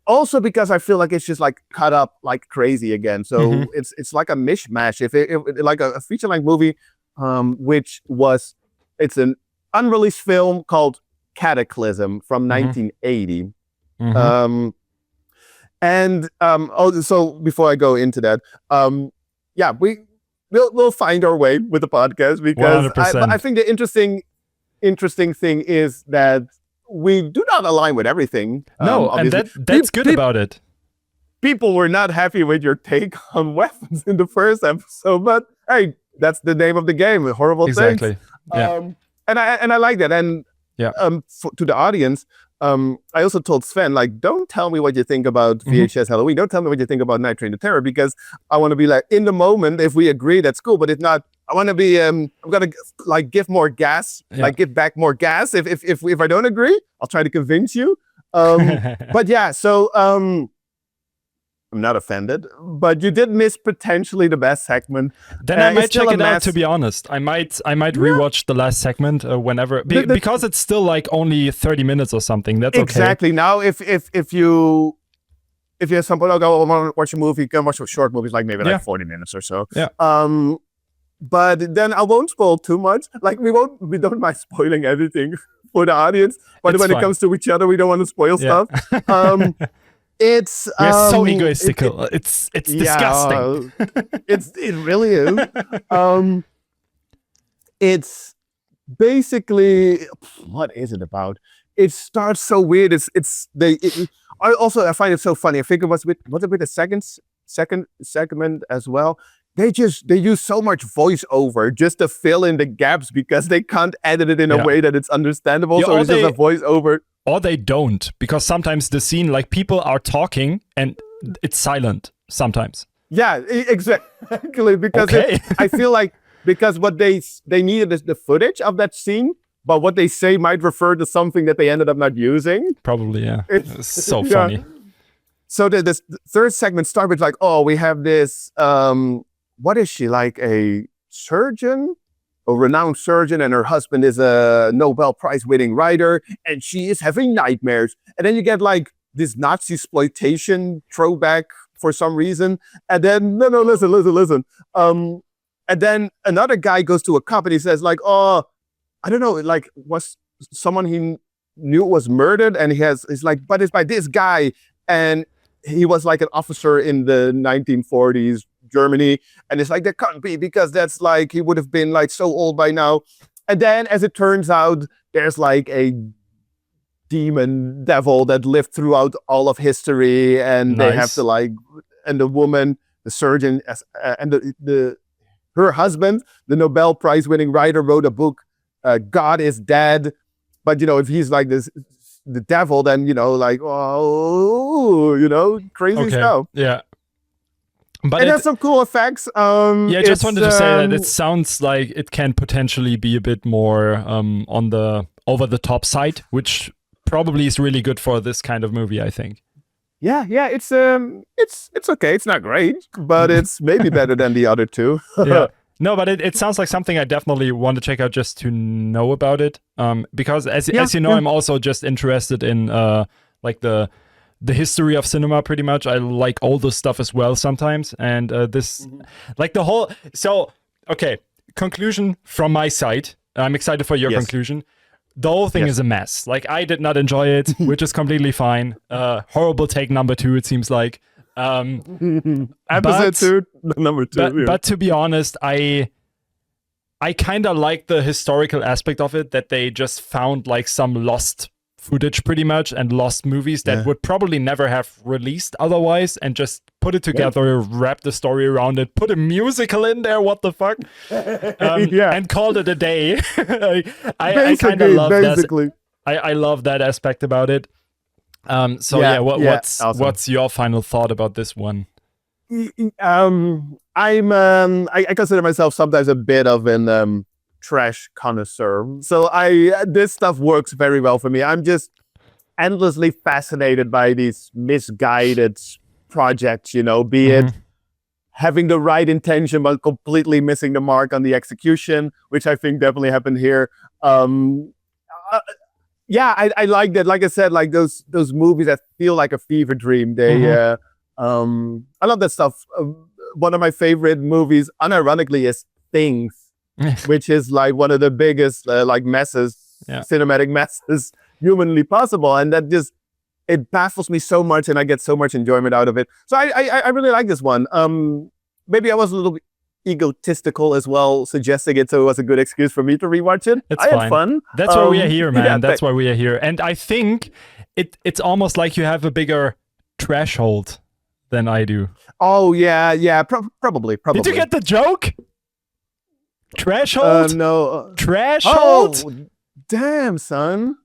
also because I feel like it's just like cut up like crazy again. So Mhm. it's like a mishmash. If like a feature-length movie, which was it's an unreleased film called Cataclysm from 1980. Mhm. So before I go into that, yeah, we'll find our way with the podcast because 100%. I think the interesting thing is that we do not align with everything. No, and obviously. that's good about it. People were not happy with your take on weapons in the first episode, but hey, that's the name of the game. Horrible things. Exactly. Yeah. And I like that. And Yeah. To the audience, I also told Sven, like, don't tell me what you think about VHS Halloween. Don't tell me what you think about Night Train to Terror, because I want to be like, in the moment, if we agree, that's cool. But if not, I want to be, I'm gonna like give more gas, like give back more gas. If I don't agree, I'll try to convince you. But yeah, so I'm not offended, but you did miss potentially the best segment. Then I It's might still check a it out, mess. to be honest. I might rewatch the last segment whenever, because it's still like only 30 minutes or something. That's okay. Exactly. Now, if you if you have somebody like, oh, I want to watch a movie, you can watch short movies, like maybe like 40 minutes or so. Yeah. But then I won't spoil too much. Like we don't mind spoiling everything for the audience. But It's when fine. it comes to each other, we don't want to spoil stuff. It's We're so egoistical. It's disgusting. It really is. It's basically, what is it about? It starts so weird. I find it so funny. I think it was with the second segment as well. They use so much voiceover just to fill in the gaps because they can't edit it in a way that it's understandable. Yeah, so it's just a voiceover. Or they don't, because sometimes the scene, like people are talking and it's silent sometimes. Yeah, exactly. Because I feel like because what they needed is the footage of that scene, but what they say might refer to something that they ended up not using. Probably, yeah. It's so funny. So the third segment starts with like, oh, we have this, what is she, like a surgeon? A renowned surgeon, and her husband is a Nobel Prize winning writer, and she is having nightmares. And then you get like this Nazi exploitation throwback for some reason. And then, no, listen. And then another guy goes to a cop and he says like, oh, I don't know, like was someone he knew was murdered, and he's like, but it's by this guy. And he was like an officer in the 1940s Germany, and it's like that can't be because that's like he would have been like so old by now. And then as it turns out, there's like a demon devil that lived throughout all of history, and they have to like, and the woman, the surgeon, and her husband, the Nobel Prize winning writer, wrote a book, God is Dead. But if he's like this the devil, then like, oh, crazy stuff. Yeah. But it has some cool effects. I just wanted to say that it sounds like it can potentially be a bit more on the over the top side, which probably is really good for this kind of movie, I think. Yeah, it's okay. It's not great, but it's maybe better than the other two. Yeah. No, but it sounds like something I definitely want to check out just to know about it. Because as you know, I'm also just interested in like the history of cinema pretty much. I like older stuff as well sometimes. And this, like the whole... So, okay, conclusion from my side. I'm excited for your conclusion. The whole thing is a mess. Like, I did not enjoy it, which is completely fine. Horrible take number 2, it seems like. Episode 2, number 2. But to be honest, I kind of like the historical aspect of it, that they just found like some lost footage pretty much and lost movies that would probably never have released otherwise, and just put it together, wrap the story around it, put a musical in there, what the fuck, and called it a day. I kind of love that. I love that aspect about it. What's your final thought about this one? I consider myself sometimes a bit of an trash connoisseur, so this stuff works very well for me. I'm just endlessly fascinated by these misguided projects, be it having the right intention but completely missing the mark on the execution, which I think definitely happened here. I like that. Like I said, like those movies that feel like a fever dream. I love that stuff. One of my favorite movies, unironically, is Things, which is like one of the biggest like messes, cinematic messes humanly possible, and that just it baffles me so much, and I get so much enjoyment out of it. So I really like this one. Maybe I was a little bit egotistical as well, suggesting it so it was a good excuse for me to rewatch it. I had fun. That's why we are here, man. Yeah, that's why we are here. And I think it's almost like you have a bigger threshold than I do. Oh yeah, probably. Did you get the joke? Threshold? No. Threshold? Oh, damn, son.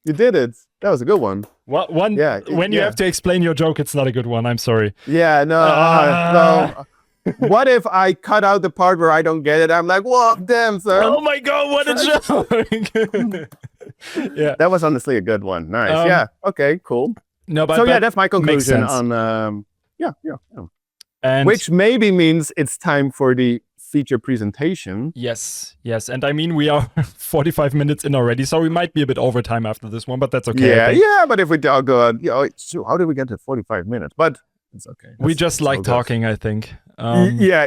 You did it. That was a good one. When you have to explain your joke, it's not a good one. I'm sorry. Yeah, no. What if I cut out the part where I don't get it? I'm like, whoa, damn, son. Oh my God, what a joke. Yeah. That was honestly a good one. Nice. Yeah. Okay, cool. No, but that's my conclusion on, And which maybe means it's time for the feature presentation. Yes. And I mean, we are 45 minutes in already, so we might be a bit overtime after this one, but that's okay. Yeah. But if we talk, so how did we get to 45 minutes? But it's okay. We just like talking, I think. Yeah.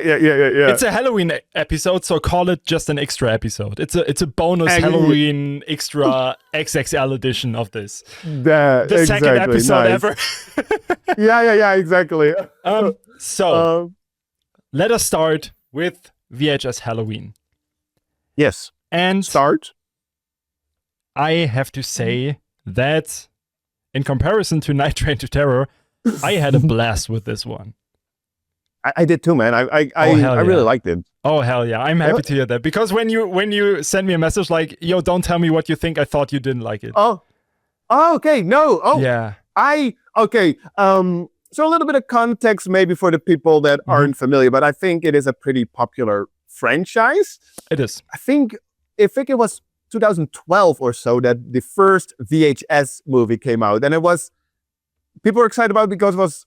It's a Halloween episode, so call it just an extra episode. It's a bonus Halloween extra XXL edition of this. The second episode ever. yeah, exactly. So let us start with VHS Halloween. Yes. And start. I have to say that in comparison to Night Train to Terror, I had a blast with this one. I did too, man. I really liked it. Oh hell yeah! I'm happy to hear that, because when you send me a message like, "Yo, don't tell me what you think," I thought you didn't like it. Oh, okay. No. Oh, yeah. Okay. So a little bit of context maybe for the people that aren't familiar, but I think it is a pretty popular franchise. It is. I think it was 2012 or so that the first VHS movie came out, and people were excited about it because it was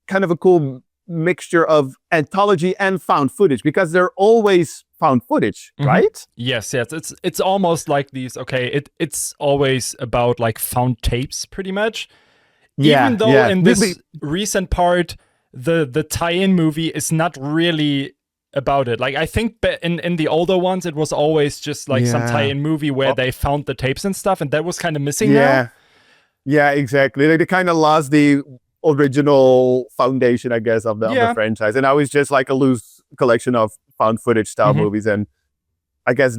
kind of a cool mixture of anthology and found footage, because they're always found footage, right? Yes. It's almost like these. Okay, it's always about like found tapes, pretty much. Yeah. Even though in this recent part, the tie-in movie is not really about it. Like I think in the older ones, it was always just like some tie-in movie where they found the tapes and stuff, and that was kind of missing now. Yeah, exactly. They kind of lost the original foundation, I guess, of the franchise, and now it's just like a loose collection of found footage style movies. And I guess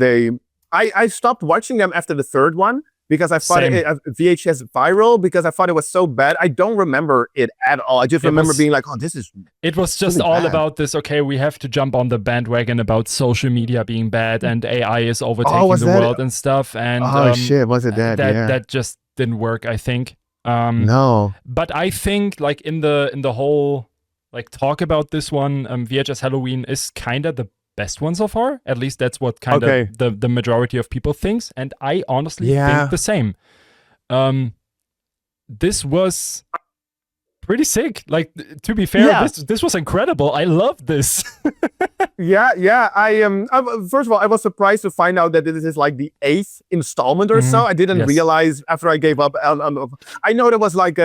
I stopped watching them after the third one because I thought VHS viral, because I thought it was so bad. I don't remember it at all. I just remember being like, oh, this is... It was just really all bad. About this, okay, we have to jump on the bandwagon about social media being bad and AI is overtaking the world and stuff. And shit, was it that? That just didn't work, I think. No. But I think like in the whole like talk about this one, VHS Halloween is kind of the best one so far. At least that's what kind of the majority of people thinks, and I honestly think the same. This was pretty sick. Like, to be fair, this was incredible. I love this. Yeah. First of all, I was surprised to find out that this is like the 8th installment or so. I didn't realize after I gave up. I know there was like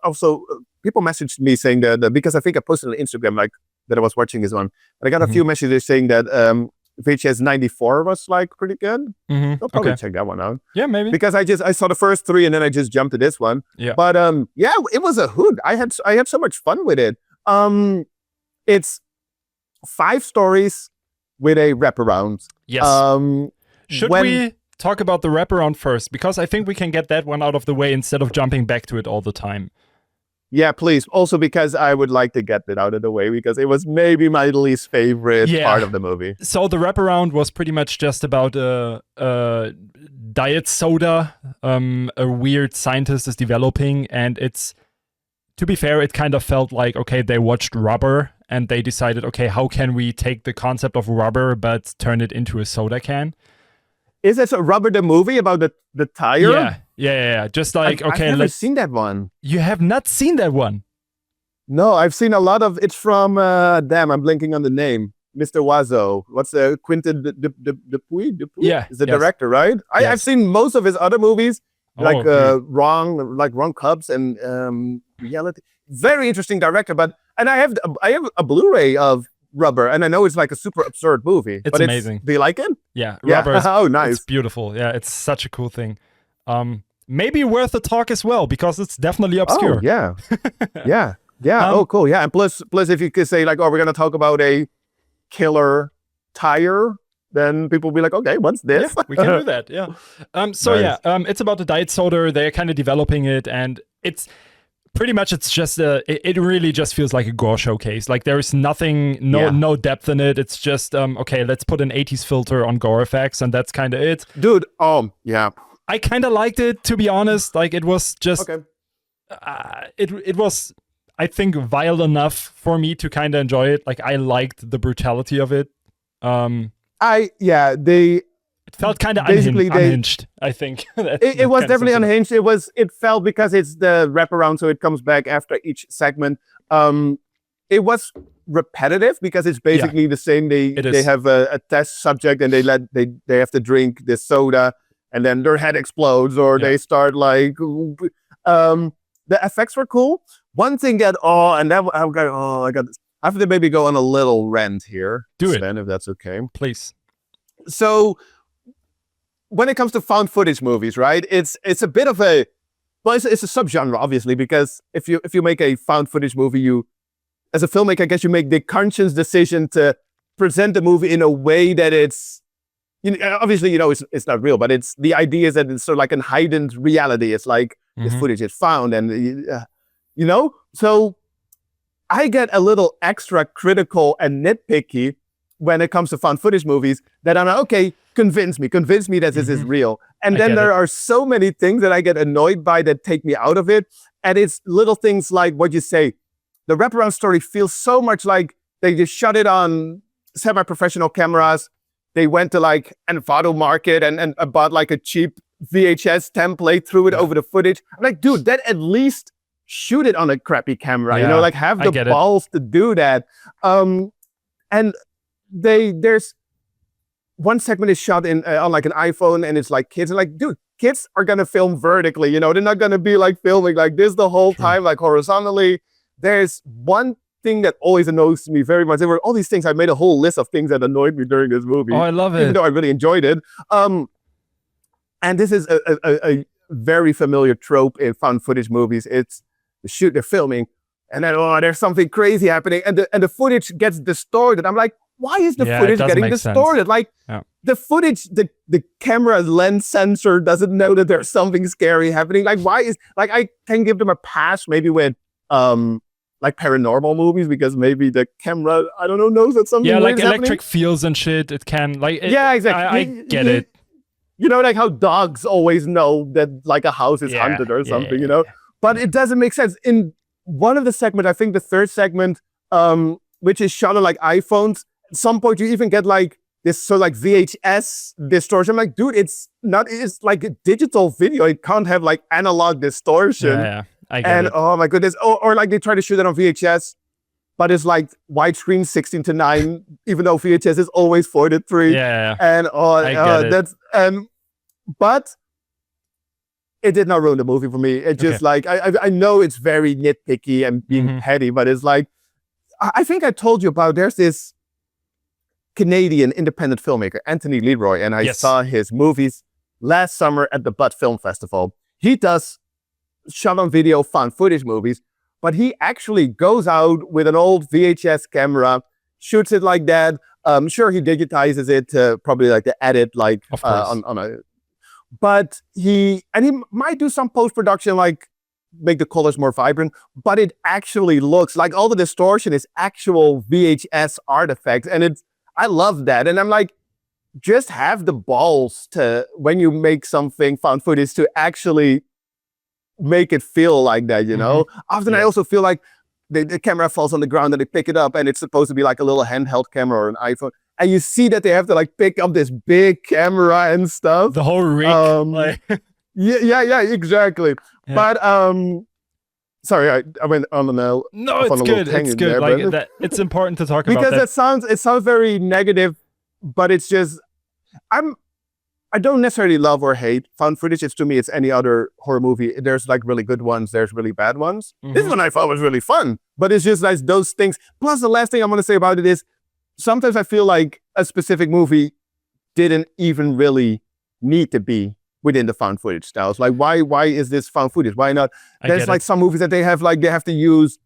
also people messaged me saying that because I think I posted on Instagram like that I was watching this one, and I got a few messages saying that VHS 94 was like pretty good. I'll probably check that one out. Yeah, maybe, because I saw the first 3 and then I just jumped to this one. Yeah, but it was a hoot. I had so much fun with it. It's 5 stories with a wraparound. Yes. Should we talk about the wraparound first? Because I think we can get that one out of the way instead of jumping back to it all the time. Yeah, please. Also because I would like to get it out of the way, because it was maybe my least favorite part of the movie. So the wraparound was pretty much just about a diet soda a weird scientist is developing, and it's, to be fair, it kind of felt like, okay, they watched Rubber and they decided, okay, how can we take the concept of rubber but turn it into a soda can? Is it Rubber the movie about the tire? Yeah. Just like, I've never seen that one. You have not seen that one? No, I've seen a lot of... It's from... I'm blanking on the name. Mr. Wazo. What's Quentin Dupuy? Yeah. Is the director, right? I've seen most of his other movies, like Wrong Cubs and Reality. Very interesting director, and I have a Blu-ray of Rubber, and I know it's like a super absurd movie. It's amazing. Do you like it? Yeah, Rubber is, nice. It's beautiful. Yeah, it's such a cool thing. Maybe worth a talk as well, because it's definitely obscure. Oh, yeah. Yeah. Cool. Yeah. And plus, if you could say like, oh, we're going to talk about a killer tire, then people will be like, okay, what's this? Yeah, we can do that. Yeah. It's about the diet soda. They're kind of developing it, and it's pretty much, it's just it really just feels like a gore showcase. Like there is nothing, no depth in it. It's just okay, let's put an 80s filter on gore effects, and that's kind of it. Dude, yeah. I kind of liked it, to be honest. Like it was just it was, I think, vile enough for me to kind of enjoy it. Like I liked the brutality of it. It felt kind of unhinged, I think. It was definitely unhinged. It felt, because it's the wraparound, so it comes back after each segment. it was repetitive because it's basically the same. They have a test subject and they have to drink this soda and then their head explodes or they start like the effects were cool. One thing that I have to maybe go on a little rant here. Do it, Sven, if that's okay. Please. So when it comes to found footage movies, right? It's a bit of a it's a subgenre, obviously, because if you make a found footage movie, you as a filmmaker, I guess you make the conscious decision to present the movie in a way that it's, obviously, it's not real, but it's the idea is that it's sort of like a heightened reality. It's like this footage is found, and so I get a little extra critical and nitpicky when it comes to found footage movies. That I'm like, okay, convince me that this is real. And then there are so many things that I get annoyed by that take me out of it, and it's little things like what you say. The wraparound story feels so much like they just shot it on semi-professional cameras. They went to like Envato market and bought like a cheap VHS template, threw it over the footage. I'm like, dude, that at least shoot it on a crappy camera, like have the balls to do that. And there's one segment is shot on like an iPhone and it's like kids are like, dude, kids are going to film vertically, they're not going to be like filming like this the whole time, like horizontally. There's one thing that always annoys me very much. There were all these things. I made a whole list of things that annoyed me during this movie. Oh, I love it. Even though I really enjoyed it. And this is a very familiar trope in found footage movies. It's they're filming, and then there's something crazy happening, and the footage gets distorted. I'm like, why is the footage getting distorted? Sense. Like the footage, the camera lens sensor doesn't know that there's something scary happening. Like I can give them a pass maybe with like paranormal movies because maybe the camera, I don't know, knows that something like electric happening. Fields and shit. It can exactly. I get it. Like how dogs always know that like a house is haunted or something, But it doesn't make sense. In one of the segments, I think the third segment, which is shot on like iPhones, at some point you even get like this sort of like VHS distortion. I'm like, dude, it's like a digital video. It can't have like analog distortion. Yeah. I get it. Oh my goodness. Or like they try to shoot it on VHS, but it's like widescreen 16:9, even though VHS is always 4:3. Yeah. And that's but it did not ruin the movie for me. It just like I know it's very nitpicky and being petty, but it's like I think I told you about there's this Canadian independent filmmaker, Anthony Leroy, and I saw his movies last summer at the Butt Film Festival. He does shot on video found footage movies, but he actually goes out with an old VHS camera, shoots it like that. Sure, he digitizes it to probably like to edit like on a, but he might do some post-production like make the colors more vibrant, but it actually looks like all the distortion is actual VHS artifacts, and I love that. And I'm like, just have the balls to, when you make something found footage, to actually make it feel like that, Often I also feel like the camera falls on the ground and they pick it up and it's supposed to be like a little handheld camera or an iPhone. And you see that they have to like pick up this big camera and stuff. The whole rig. Yeah, exactly. Yeah. But sorry, I went on a no, it's good. It's good. There, like that, it's important to talk about that. Because it sounds very negative, but it's just I don't necessarily love or hate found footage. To me, it's any other horror movie. There's like really good ones. There's really bad ones. This one I thought was really fun, but it's just like those things. Plus, the last thing I'm going to say about it is sometimes I feel like a specific movie didn't even really need to be within the found footage styles. Like, why is this found footage? Why not? There's like some movies that they have to use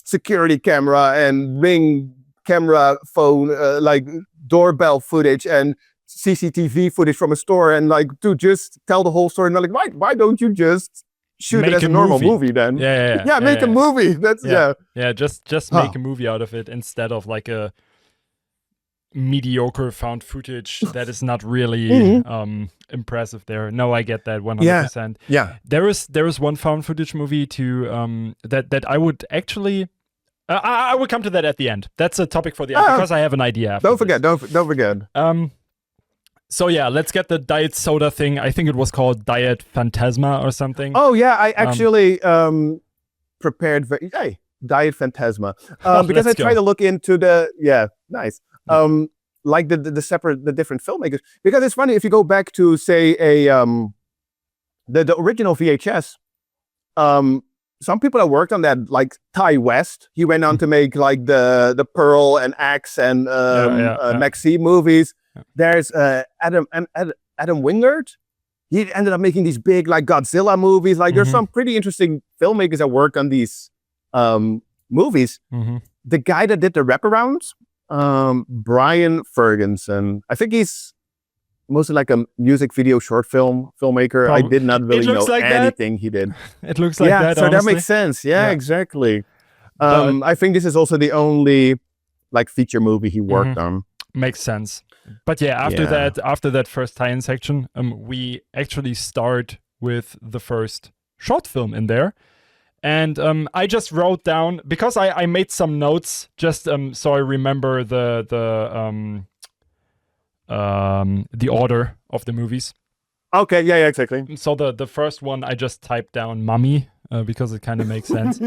security camera and Ring camera phone, like doorbell footage and CCTV footage from a store, and like, dude, just tell the whole story. And they're like, why don't you just shoot it as a normal movie then? Make a movie. That's just make a movie out of it instead of like a mediocre found footage that is not really impressive there. No, I get that 100%. Yeah. There is one found footage movie to that I would actually I will come to that at the end. That's a topic for the end because I have an idea. Don't forget. So yeah, let's get the diet soda thing. I think it was called Diet Phantasma or something. Oh yeah, I actually prepared. Diet Phantasma. Because I Let's try go. to look into nice. Like the different filmmakers. Because it's funny if you go back to say the original VHS. Some people that worked on that, like Ty West, he went on to make like the Pearl and Axe and Maxi movies. Yeah. There's Adam Wingard. He ended up making these big like Godzilla movies. Like there's some pretty interesting filmmakers that work on these movies. The guy that did the wraparounds, Brian Ferguson. I think he's mostly like a music video short film filmmaker. I did not really know like anything he did. It looks like that. So honestly. that makes sense. Yeah. Exactly. I think this is also the only like feature movie he worked on. Makes sense. But yeah, after that first tie-in section, we actually start with the first short film in there. And I just wrote down, because I made some notes just so I remember the order of the movies. Okay, yeah, exactly. So the first one I just typed down Mummy because it kind of makes sense.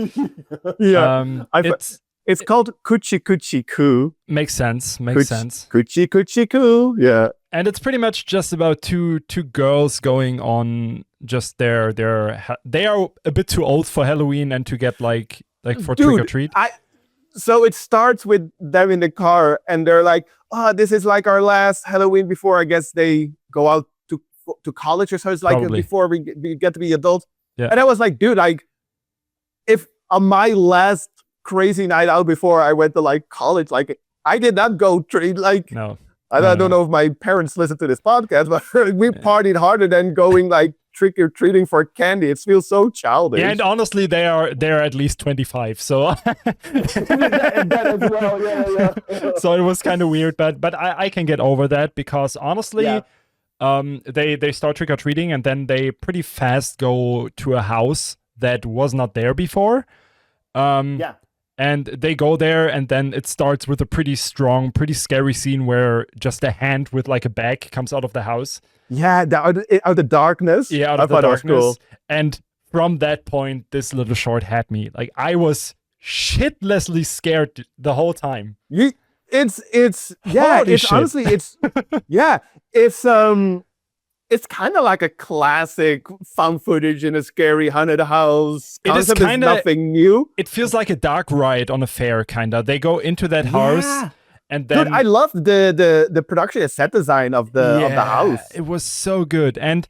It's called Coochie Coochie Coo. Makes sense. Coochie Coochie Coo. Yeah. And it's pretty much just about two girls going on just they are a bit too old for Halloween and to get like for trick or treat. So it starts with them in the car and they're like, "Oh, this is like our last Halloween before I guess they go out to college or so." It's like before we get to be adults. Yeah. And I was like, dude, like if on my last crazy night out before I went to like college, like I did not go treat like no. I don't know if my parents listen to this podcast, but we partied harder than going like trick or treating for candy. It feels so childish. Yeah, and honestly, they're at least 25, so that as well. Yeah. So it was kind of weird, but I can get over that because honestly, they start trick or treating and then they pretty fast go to a house that was not there before. And they go there, and then it starts with a pretty strong, pretty scary scene where just a hand with like a bag comes out of the house. Yeah, out of the darkness. Yeah, out of the darkness. Cool. And from that point, this little short had me. Like I was shitlessly scared the whole time. It's kind of like a classic found footage in a scary haunted house. Concept is nothing new. It feels like a dark ride on a fair, kind of. They go into that house, and then dude, I love the production and set design of the house. It was so good, and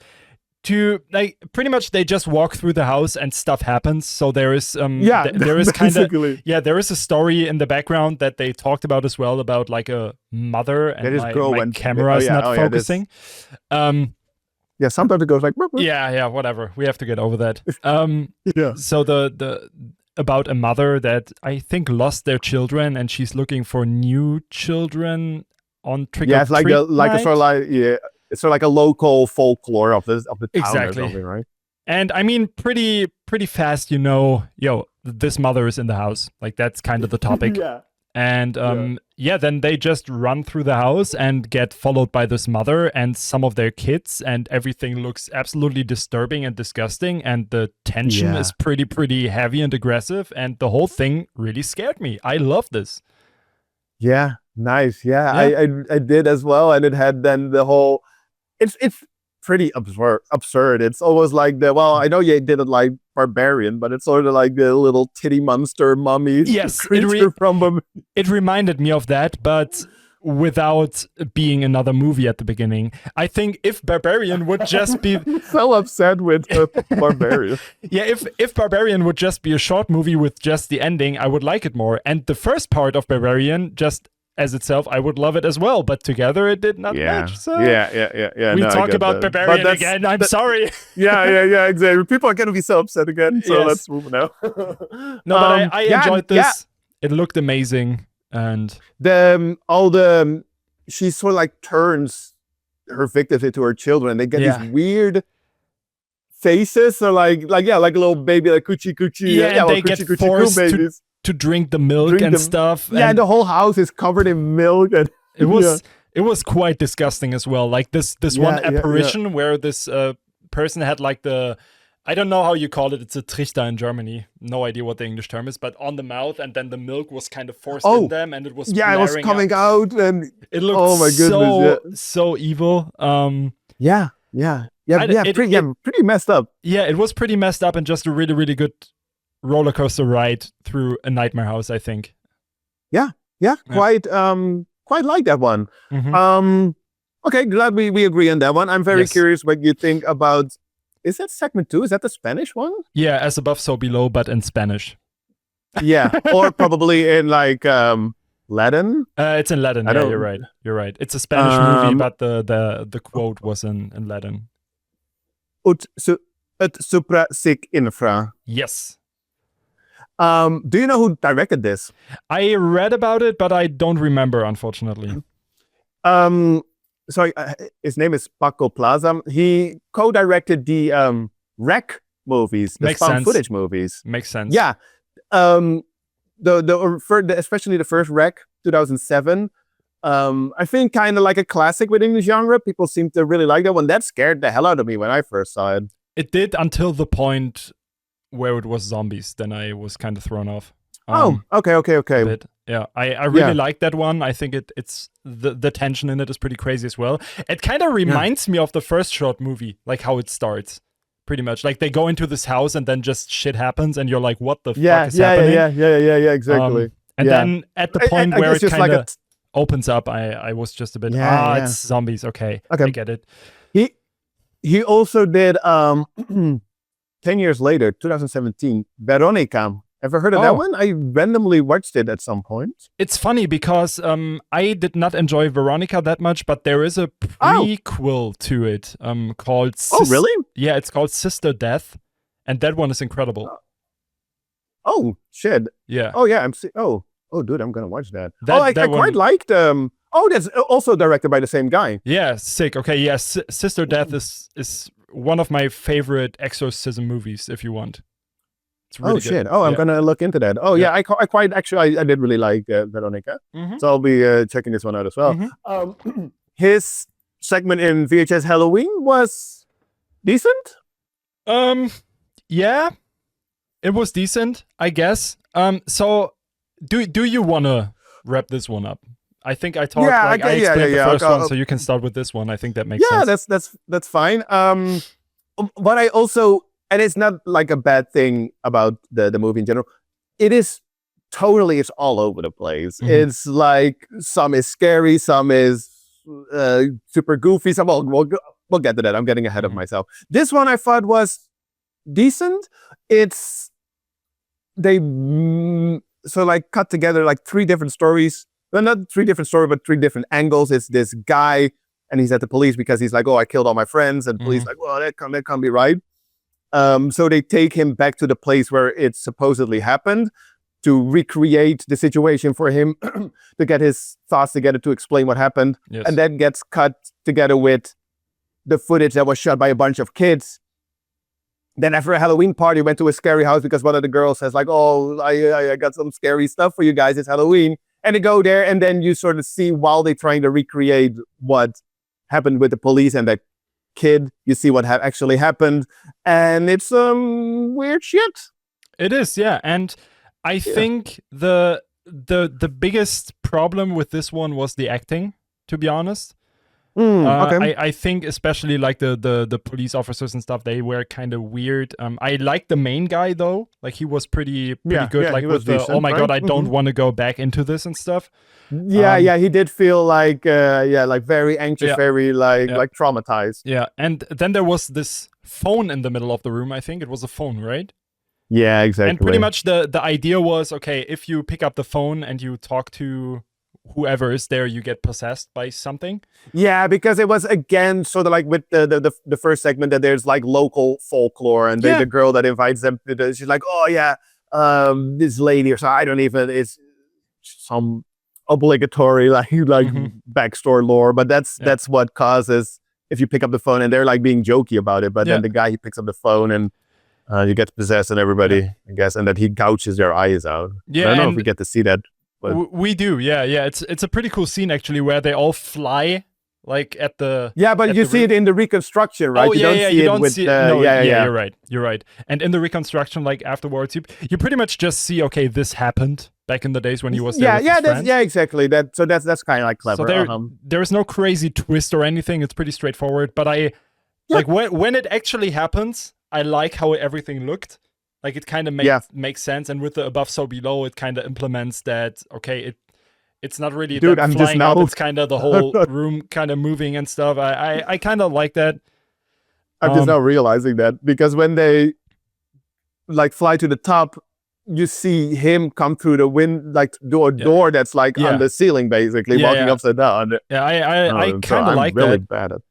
pretty much they just walk through the house and stuff happens. So there is there is kind of there is a story in the background that they talked about as well about like a mother and my camera is not focusing. Yeah, sometimes it goes like whatever. We have to get over that. So the about a mother that I think lost their children and she's looking for new children on trick or treat. It's like it's sort of like a local folklore of the town or something, right? And I mean, pretty fast, this mother is in the house. Like that's kind of the topic. And then they just run through the house and get followed by this mother and some of their kids, and everything looks absolutely disturbing and disgusting, and the tension is pretty heavy and aggressive, and the whole thing really scared me. I love this. Yeah, nice. I did as well, and it had then the whole it's pretty absurd. It's almost like I know you did it like Barbarian, but it's sort of like the little titty monster mummy creature from it reminded me of that, but without being another movie at the beginning. I think if Barbarian would just be so upset with Barbarian. If Barbarian would just be a short movie with just the ending, I would like it more. And the first part of Barbarian just as itself, I would love it as well, but together it did not match. So we talk about Barbarian again. I'm sorry. Exactly. People are gonna be so upset again. So let's move now. No, but I enjoyed this. Yeah. It looked amazing, and she sort of like turns her victims into her children. They get these weird faces, so like a little baby, like coochie coochie. And they get forced to drink the milk and stuff. Yeah, and the whole house is covered in milk, and it was quite disgusting as well. Like this one apparition where this person had like the I don't know how you call it. It's a Trichter in Germany. No idea what the English term is, but on the mouth, and then the milk was kind of forced in them, and it was yeah, it was blaring coming out, and It looked oh my goodness, so evil. yeah, pretty messed up. Yeah, it was pretty messed up, and just a really, really good roller coaster ride through a nightmare house, I think. Yeah, quite like that one. Okay, glad we agree on that one. I'm very curious what you think about. Is that segment 2? Is that the Spanish one? Yeah, as above, so below, but in Spanish. Yeah, or probably in like Latin. It's in Latin. Yeah, you're right. It's a Spanish movie, but the quote was in Latin. Ut supra sic infra. Yes. Do you know who directed this? I read about it, but I don't remember, unfortunately. Sorry, his name is Paco Plaza. He co-directed the Wreck movies, the found footage movies. Makes sense. Yeah. Especially the first Wreck, 2007. I think kind of like a classic within the genre. People seem to really like that one. That scared the hell out of me when I first saw it. It did, until the point where it was zombies. Then I was kind of thrown off. Okay. Bit. Yeah, I really like that one. I think it's the tension in it is pretty crazy as well. It kind of reminds me of the first short movie, like how it starts. Pretty much, like they go into this house and then just shit happens, and you're like, "What the fuck is happening?" Yeah, exactly. And then at the point where it kind of like opens up, I was just a bit, it's zombies. Okay, I get it. He also did 10 years later, 2017, Veronica. Ever heard of that one? I randomly watched it at some point. It's funny because I did not enjoy Veronica that much, but there is a prequel to it called... really? Yeah, it's called Sister Death, and that one is incredible. Oh, shit. Yeah. Oh, yeah. Dude, I'm going to watch that. I quite liked... that's also directed by the same guy. Yeah, sick. Okay, yeah, Sister Death is one of my favorite exorcism movies, if you want. Really shit! Good. I'm gonna look into that. I quite actually I did really like Veronica, so I'll be checking this one out as well. His segment in VHS Halloween was decent. Yeah, it was decent, I guess. So do you wanna wrap this one up? I think I talked. I explained the first one, so you can start with this one. I think that makes sense. Yeah, that's fine. But I also. And it's not like a bad thing about the movie in general. It's all over the place. It's like some is scary, some is super goofy. Some we'll get to that. I'm getting ahead of myself. This one I thought was decent. They cut together like 3 different stories. Well, not 3 different stories, but 3 different angles. It's this guy, and he's at the police because he's like, "Oh, I killed all my friends," and the police like, "Well, that can't be right." So they take him back to the place where it supposedly happened to recreate the situation for him, to get his thoughts together to explain what happened. Yes. And that gets cut together with the footage that was shot by a bunch of kids. Then after a Halloween party, went to a scary house because one of the girls says like, "Oh, I got some scary stuff for you guys. It's Halloween." And they go there, and then you sort of see while they're trying to recreate what happened with the police and that kid, you see what actually happened, and it's weird shit. It is, yeah. And I think the biggest problem with this one was the acting, to be honest. Okay. I think especially like the police officers and stuff, they were kind of weird. I like the main guy though, like he was pretty good. Like with the decent, oh my god, I don't want to go back into this and stuff. Yeah, he did feel like like very anxious, very like traumatized. Yeah, and then there was this phone in the middle of the room. I think it was a phone, right? Yeah, exactly. And pretty much the idea was, okay, if you pick up the phone and you talk to whoever is there, you get possessed by something. Yeah, because it was again sort of like with the first segment that there's like local folklore, and the girl that invites them to she's like, "Oh yeah, this lady," or so I don't even. It's some obligatory like backstory lore, but that's what causes if you pick up the phone, and they're like being jokey about it, but then the guy, he picks up the phone and you get possessed, and everybody I guess, and that he gouges their eyes out. I don't know if we get to see that. But we do, yeah. It's a pretty cool scene actually, where they all fly like at the but at you the see it in the reconstruction, right? Oh, you yeah, don't yeah, see you it don't with see it. the No, yeah. you're right. You're right. And in the reconstruction, like afterwards, you pretty much just see, okay, this happened back in the days when he was there with his friends. Exactly. That's kind of like clever. So there is no crazy twist or anything. It's pretty straightforward. But like when it actually happens, I like how everything looked. Like it kind of makes sense. And with the above so below, it kind of implements that. Okay, it's not really Dude, that I'm flying just now. up. It's kind of the whole room kind of moving and stuff. I kind of like that. I'm just now realizing that because when they like fly to the top, you see him come through the wind, like do a door that's like on the ceiling, basically walking upside down. Yeah, I kind of like really that. Bad at.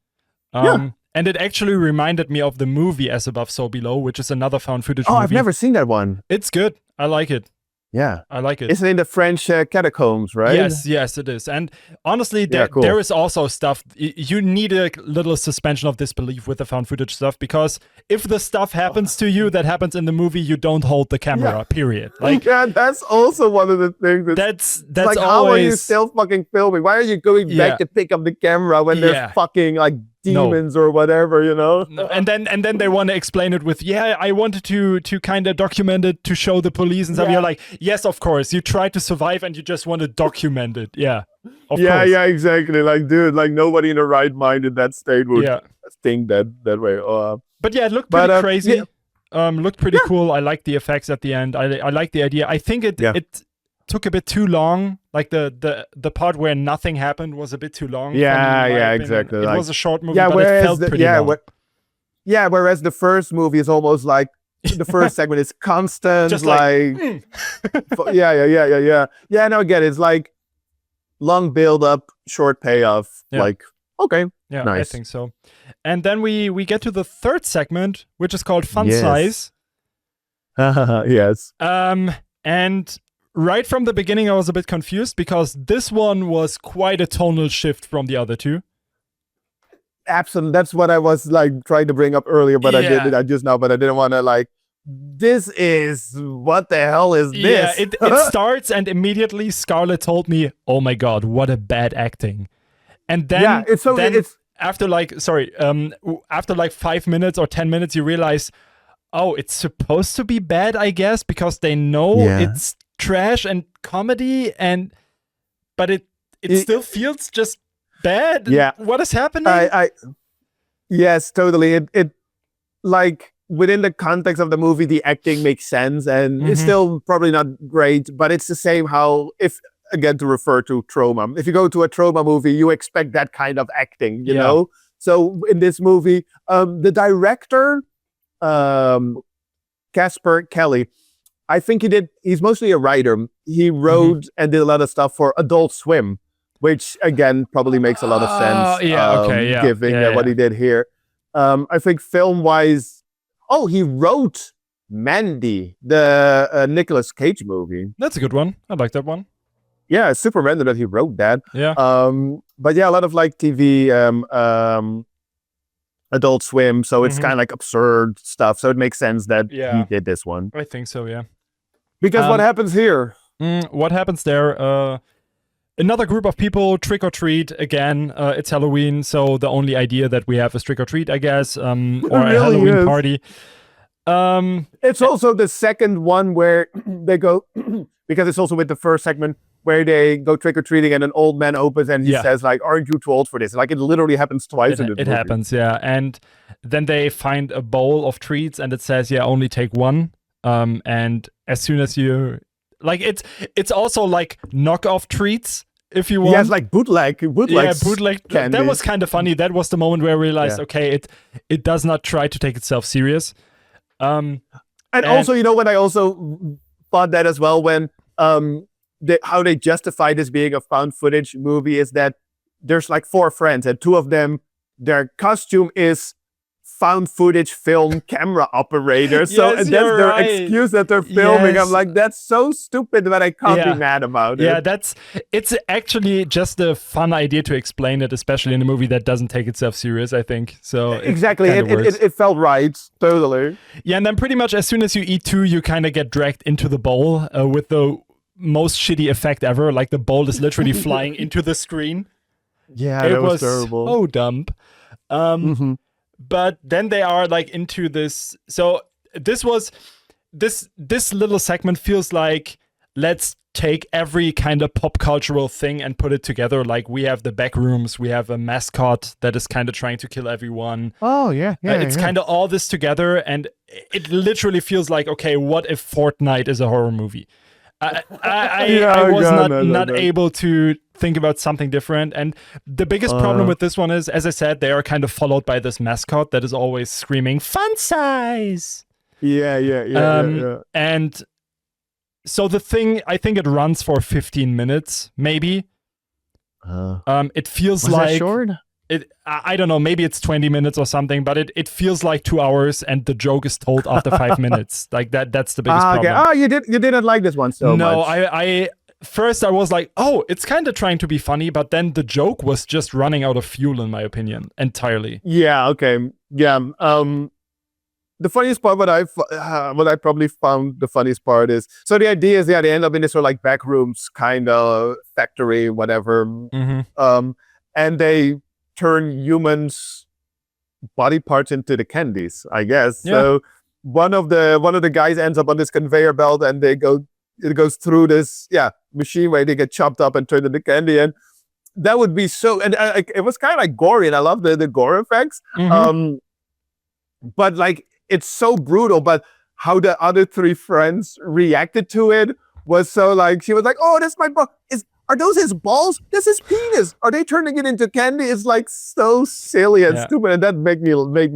And it actually reminded me of the movie As Above, So Below, which is another found footage Oh, movie. I've never seen that one. It's good. I like it. Yeah, I like it. It's in the French catacombs, right? Yes, it is. And honestly, there is also stuff. You need a little suspension of disbelief with the found footage stuff, because if the stuff happens to you that happens in the movie, you don't hold the camera. Period. Like, that's also one of the things. That's like, always, how are you still fucking filming? Why are you going back to pick up the camera when there's fucking like demons or whatever, you know? And then they want to explain it with, I wanted to kind of document it to show the police and stuff. You're like, yes, of course. You try to survive and you just want to document it. Yeah. Of course. Yeah, exactly. Like, dude, like nobody in the right mind in that state would think that way. But yeah, it looked pretty crazy. Looked pretty cool. I like the effects at the end. I like the idea. I think it took a bit too long. Like the part where nothing happened was a bit too long. Exactly. It was a short movie, but it felt pretty long. Whereas the first movie is almost like the first segment is constant. Just like yeah. No, again, it's like long build up, short payoff. Like, okay, yeah, nice. I think so. And then we get to the third segment, which is called Fun Size. Yes. And right from the beginning, I was a bit confused because this one was quite a tonal shift from the other two. Absolutely. That's what I was like trying to bring up earlier, but I did it just now, but I didn't want to like, this is, what the hell is this? Yeah, it starts and immediately Scarlett told me, oh my God, what a bad acting. And then, after like 5 minutes or 10 minutes, you realize, oh, it's supposed to be bad, I guess, because they know it's trash and comedy, but it still feels just bad. Yeah. What is happening? Yes, totally. It like within the context of the movie, the acting makes sense and it's still probably not great, but it's the same how, if again to refer to trauma, if you go to a trauma movie, you expect that kind of acting, you know? So in this movie, the director, Casper Kelly, I think he's mostly a writer. He wrote and did a lot of stuff for Adult Swim, which again probably makes a lot of sense. Given what he did here. I think film-wise, he wrote Mandy, the Nicolas Cage movie. That's a good one. I like that one. Yeah, it's super random that he wrote that. Yeah. But yeah, a lot of like TV, Adult Swim, so it's kind of like absurd stuff. So it makes sense that he did this one. I think so, yeah. Because what happens here? What happens there? Another group of people trick or treat again. It's Halloween, so the only idea that we have is trick or treat, I guess, or a Halloween party. It's also the second one where they go, because it's also with the first segment where they go trick or treating and an old man opens and he says like, "Aren't you too old for this?" Like it literally happens twice in this movie. It happens, yeah. And then they find a bowl of treats and it says, only take one. And as soon as you like, it's also like knockoff treats. If you want, yes, like bootleg candy. That was kind of funny. That was the moment where I realized, okay, it does not try to take itself serious. And also, you know, when I also thought that as well, when how they justify this being a found footage movie is that there's like 4 friends and 2 of them, their costume is found footage film camera operator. So and that's their excuse that they're filming. I'm like, that's so stupid, but I can't be mad about it. Yeah, it's actually just a fun idea to explain it, especially in a movie that doesn't take itself serious, I think. So exactly, it felt right, totally. Yeah, and then pretty much as soon as you eat 2, you kind of get dragged into the bowl with the most shitty effect ever. Like the bowl is literally flying into the screen. Yeah, It that was was terrible. so dumb. Mhm. But then they are like into this. So this was this little segment feels like, let's take every kind of pop cultural thing and put it together. Like, we have the back rooms, we have a mascot that is kind of trying to kill everyone. Oh yeah, It's kind of all this together, and it literally feels like, okay, what if Fortnite is a horror movie? I was not able to think about something different. And the biggest problem with this one is, as I said, they are kind of followed by this mascot that is always screaming fun size. Yeah. And so the thing, I think it runs for 15 minutes, maybe. It feels Was like that short? I don't know, maybe it's 20 minutes or something, but it feels like 2 hours, and the joke is told after 5 minutes. Like that's the biggest problem. Oh, you didn't like this one so much. No, I first I was like, oh, it's kind of trying to be funny, but then the joke was just running out of fuel, in my opinion, entirely. Yeah, okay. Yeah. The funniest part, what I probably found the funniest part is, so the idea is, yeah, they end up in this sort of like back rooms kind of factory, whatever. And they turn humans' body parts into the candies, I guess. Yeah. So one of the guys ends up on this conveyor belt, and it goes through this machine where they get chopped up and turned into candy. And that would be so, and it was kind of like gory, and I love the gore effects. But like, it's so brutal, but how the other 3 friends reacted to it was so like, she was like, oh, that's my ball. Are those his balls? That's his penis. Are they turning it into candy? It's like so silly and stupid, and that make me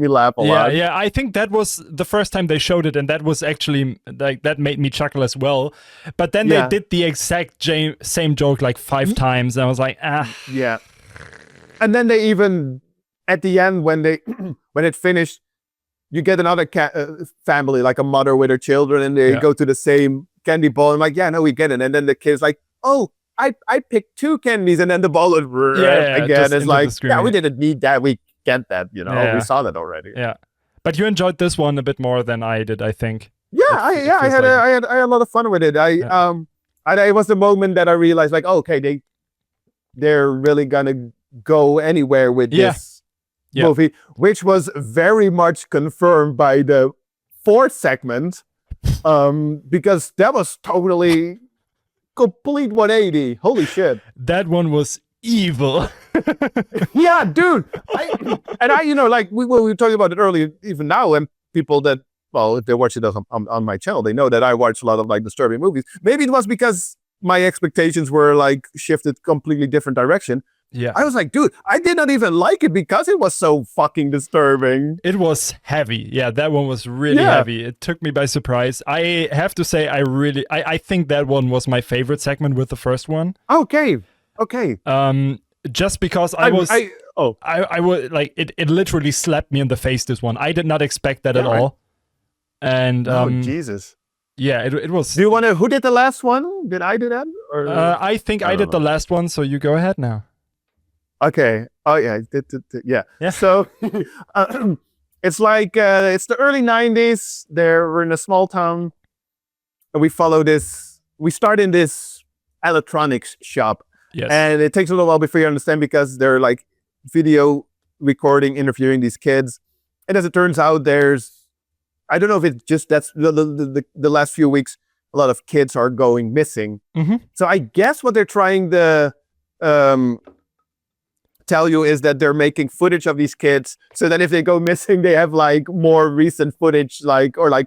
laugh a lot. Yeah, I think that was the first time they showed it, and that was actually like, that made me chuckle as well. But then they did the exact same joke like 5 times, and I was like, Yeah. And then they even, at the end, when it finished, you get another family, like a mother with her children, and they go to the same candy bowl. I'm like, yeah, no, we get it. And then the kid's like, oh, I picked 2 candies, and then the ball would again. It's like, yeah, we didn't need that. We get that, we saw that already. Yeah, but you enjoyed this one a bit more than I did, I think. Yeah, I had a lot of fun with it. It was the moment that I realized, like, oh, okay, they're really gonna go anywhere with this movie, which was very much confirmed by the 4th segment, because that was totally complete 180. Holy shit. That one was evil. Yeah, dude. Like we were talking about it earlier, even now, and people that, well, if they watch it on my channel, they know that I watch a lot of like disturbing movies. Maybe it was because my expectations were like shifted completely different direction. Yeah. I was like, dude, I did not even like it because it was so fucking disturbing. It was heavy. Yeah, that one was really heavy. It took me by surprise. I have to say, I think that one was my favorite segment with the first one. Okay. Just because I was like, it literally slapped me in the face, this one. I did not expect that at all. And Jesus. Yeah, it was. Do you want to, who did the last one? Did I do that? Or I think I did the last one, so you go ahead now. Okay. Oh yeah. Yeah. So it's like it's the early 90s. We're in a small town, and we start in this electronics shop. Yes. And it takes a little while before you understand, because they're like video recording, interviewing these kids. And as it turns out, I don't know if it's just that's the last few weeks, a lot of kids are going missing. So I guess what they're trying to tell you is that they're making footage of these kids, so that if they go missing, they have like more recent footage, or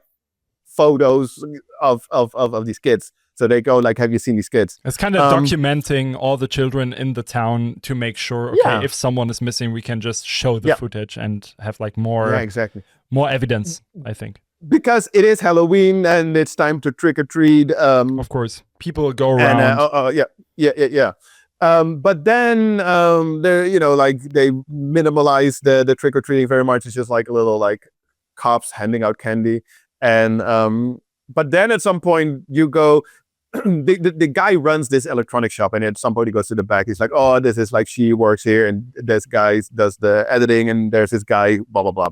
photos of these kids. So they go like, have you seen these kids? It's kind of documenting all the children in the town to make sure, if someone is missing, we can just show the footage and have like more evidence, I think. Because it is Halloween and it's time to trick or treat. Of course, people go around. And, but then they minimalize the trick or treating very much. It's just like a little like cops handing out candy, and but then at some point you go. The guy runs this electronic shop, and at some point he goes to the back. He's like, "Oh, this is like, she works here, and this guy does the editing, and there's this guy, blah blah blah."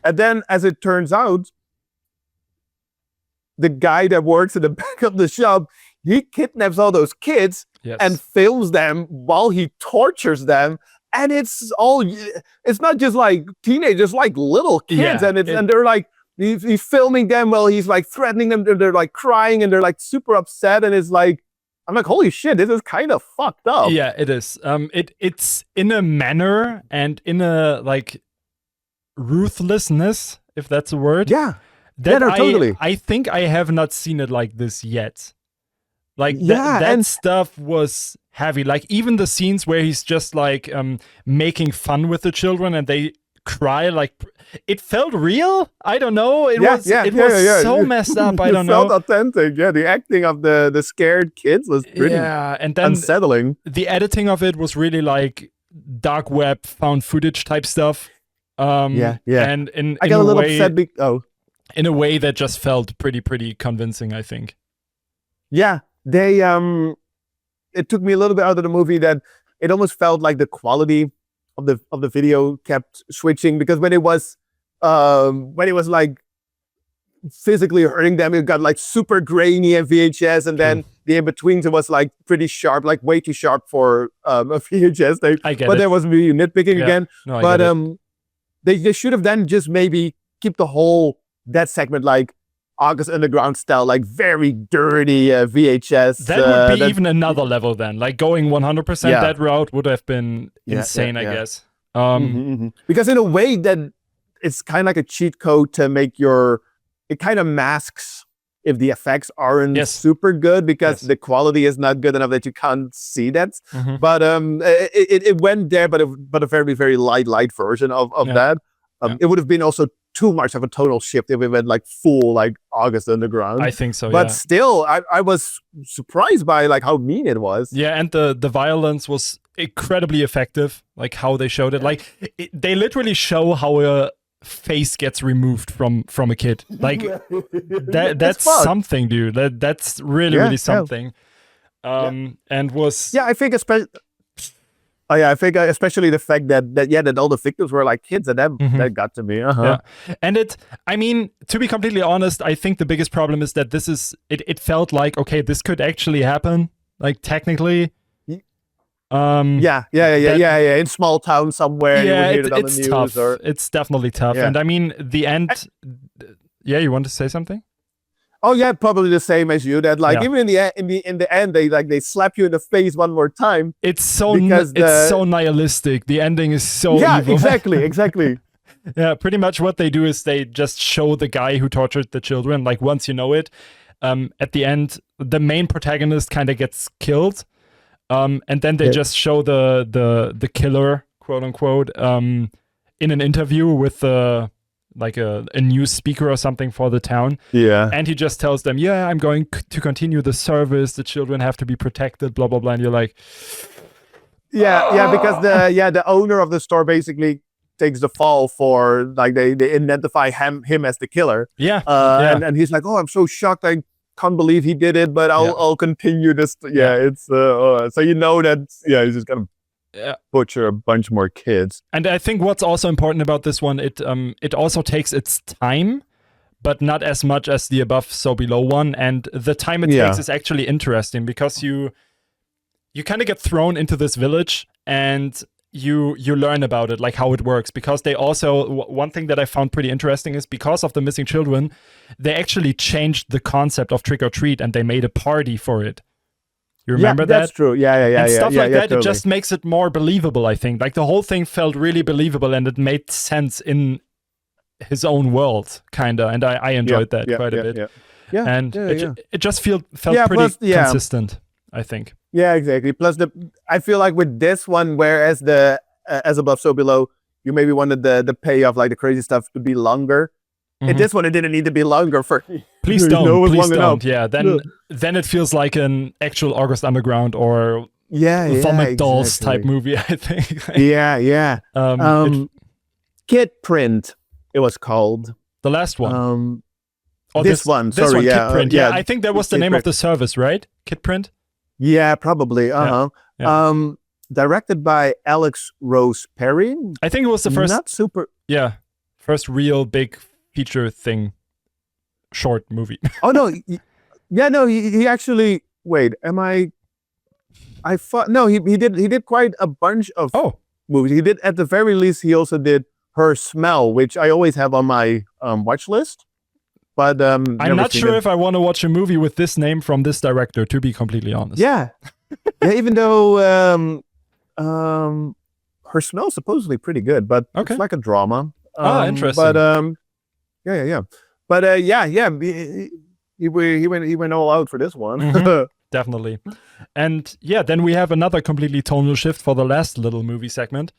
And then, as it turns out, the guy that works at the back of the shop, he kidnaps all those kids Yes. and films them while he tortures them. And it's not just like teenagers, like little kids. Yeah, and they're like, he's filming them while he's like threatening them. They're like crying and they're like super upset. And it's like, I'm like, holy shit, this is kind of fucked up. Yeah, it is. It's in a manner and in a like ruthlessness, if that's a word. Yeah. That no, totally. I think I have not seen it like this yet. Like Yeah, that and stuff was heavy. Like even the scenes where he's just like making fun with the children and they cry, like it felt real. I don't know. It was so messed up. I don't know. It felt authentic. Yeah, the acting of the scared kids was pretty and then unsettling. The editing of it was really like dark web found footage type stuff. And I got a little upset. In a way that just felt pretty convincing, I think. Yeah, they it took me a little bit out of the movie that it almost felt like the quality of the video kept switching, because when it was like physically hurting them, it got like super grainy and VHS, and then the in-betweens it was like pretty sharp, like way too sharp for a VHS. I get but it. there was me nitpicking again. No, but they should have then just maybe keep that segment like August Underground style, like very dirty VHS. That would be even another level then. Like going 100% that route would have been insane, I guess. Because in a way that it's kind of like a cheat code to make it kind of masks if the effects aren't super good, because the quality is not good enough that you can't see that. But it went there, but a very, very light version of that. It would have been also too much of a total shift if we went like full like August Underground. I think so, but still I was surprised by like how mean it was. Yeah, and the violence was incredibly effective, like how they showed it. Like they literally show how a face gets removed from a kid. Like that's something, dude. That's really something. And was I think especially especially the fact that all the victims were like kids, and that got to me. And I mean, to be completely honest, I think the biggest problem is that it felt like, okay, this could actually happen, like technically. In small town somewhere, you would hear it on the news. Tough. It's definitely tough. And I mean, the end. You want to say something? Oh yeah, probably the same as you. That like even in the end, they slap you in the face one more time. It's so nihilistic. The ending is so evil. exactly. Yeah, pretty much what they do is they just show the guy who tortured the children. Like once you know it, at the end, the main protagonist kind of gets killed, and then they just show the killer, quote unquote, in an interview with like a news speaker or something for the town. Yeah. And he just tells them, I'm going to continue the service. The children have to be protected, blah, blah, blah. And you're like... because the owner of the store basically takes the fall for, like, they identify him as the killer. And he's like, oh, I'm so shocked. I can't believe he did it, but I'll continue this. It's... so you know that, he's just going to butcher a bunch more kids. And I think what's also important about this one, it also takes its time, but not as much as the above so below one. And the time it takes is actually interesting, because you kind of get thrown into this village and you learn about it, like how it works. Because they also, one thing that I found pretty interesting is, because of the missing children, they actually changed the concept of trick or treat and they made a party for it. You remember that? That's true. And stuff like that, totally. It just makes it more believable, I think. Like the whole thing felt really believable and it made sense in his own world, kind of. And I enjoyed that quite a bit. It just felt pretty consistent, I think. Yeah, exactly. Plus, I feel like with this one, whereas the As Above, So Below, you maybe wanted the payoff, like the crazy stuff, to be longer. In this one, it didn't need to be longer for... Please don't. Please don't. Yeah, then it feels like an actual August Underground or Vomit Dolls type movie, I think. Kid Print, it was called. The last one. This one. Kid Print. Yeah, I think that was the name of the service, right? Kid Print? Yeah, probably. Directed by Alex Rose Perry. I think it was the first... Not super... Yeah, first real big feature thing. Short movie. Oh no, he actually. Wait, am I I thought no, he did quite a bunch of Oh, movies. He did at the very least. He also did Her Smell, which I always have on my watch list. But I'm never not seen sure it. if I want to watch a movie with this name from this director, to be completely honest. Yeah, yeah. Even though Her Smell is supposedly pretty good, but Okay. it's like a drama. Interesting. But yeah. But yeah. He went all out for this one. Mhm. Definitely. And yeah, then we have another completely tonal shift for the last little movie segment.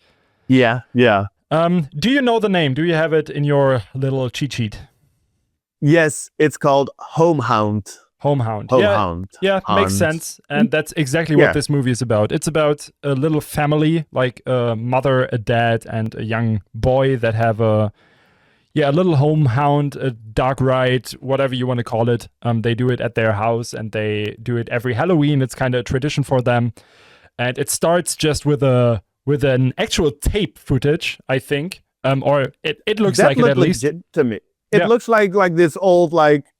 Yeah. Do you know the name? Do you have it in your little cheat sheet? Yes, it's called Homehound. Homehound. Homehound. Yeah, makes sense. And that's exactly what this movie is about. It's about a little family, like a mother, a dad, and a young boy that have a little homehound, a dog ride, whatever you want to call it. They do it at their house, and they do it every Halloween. It's kind of a tradition for them. And it starts just with an actual tape footage, I think. Or it looks That like it looked at least. legit to me. It looks like this old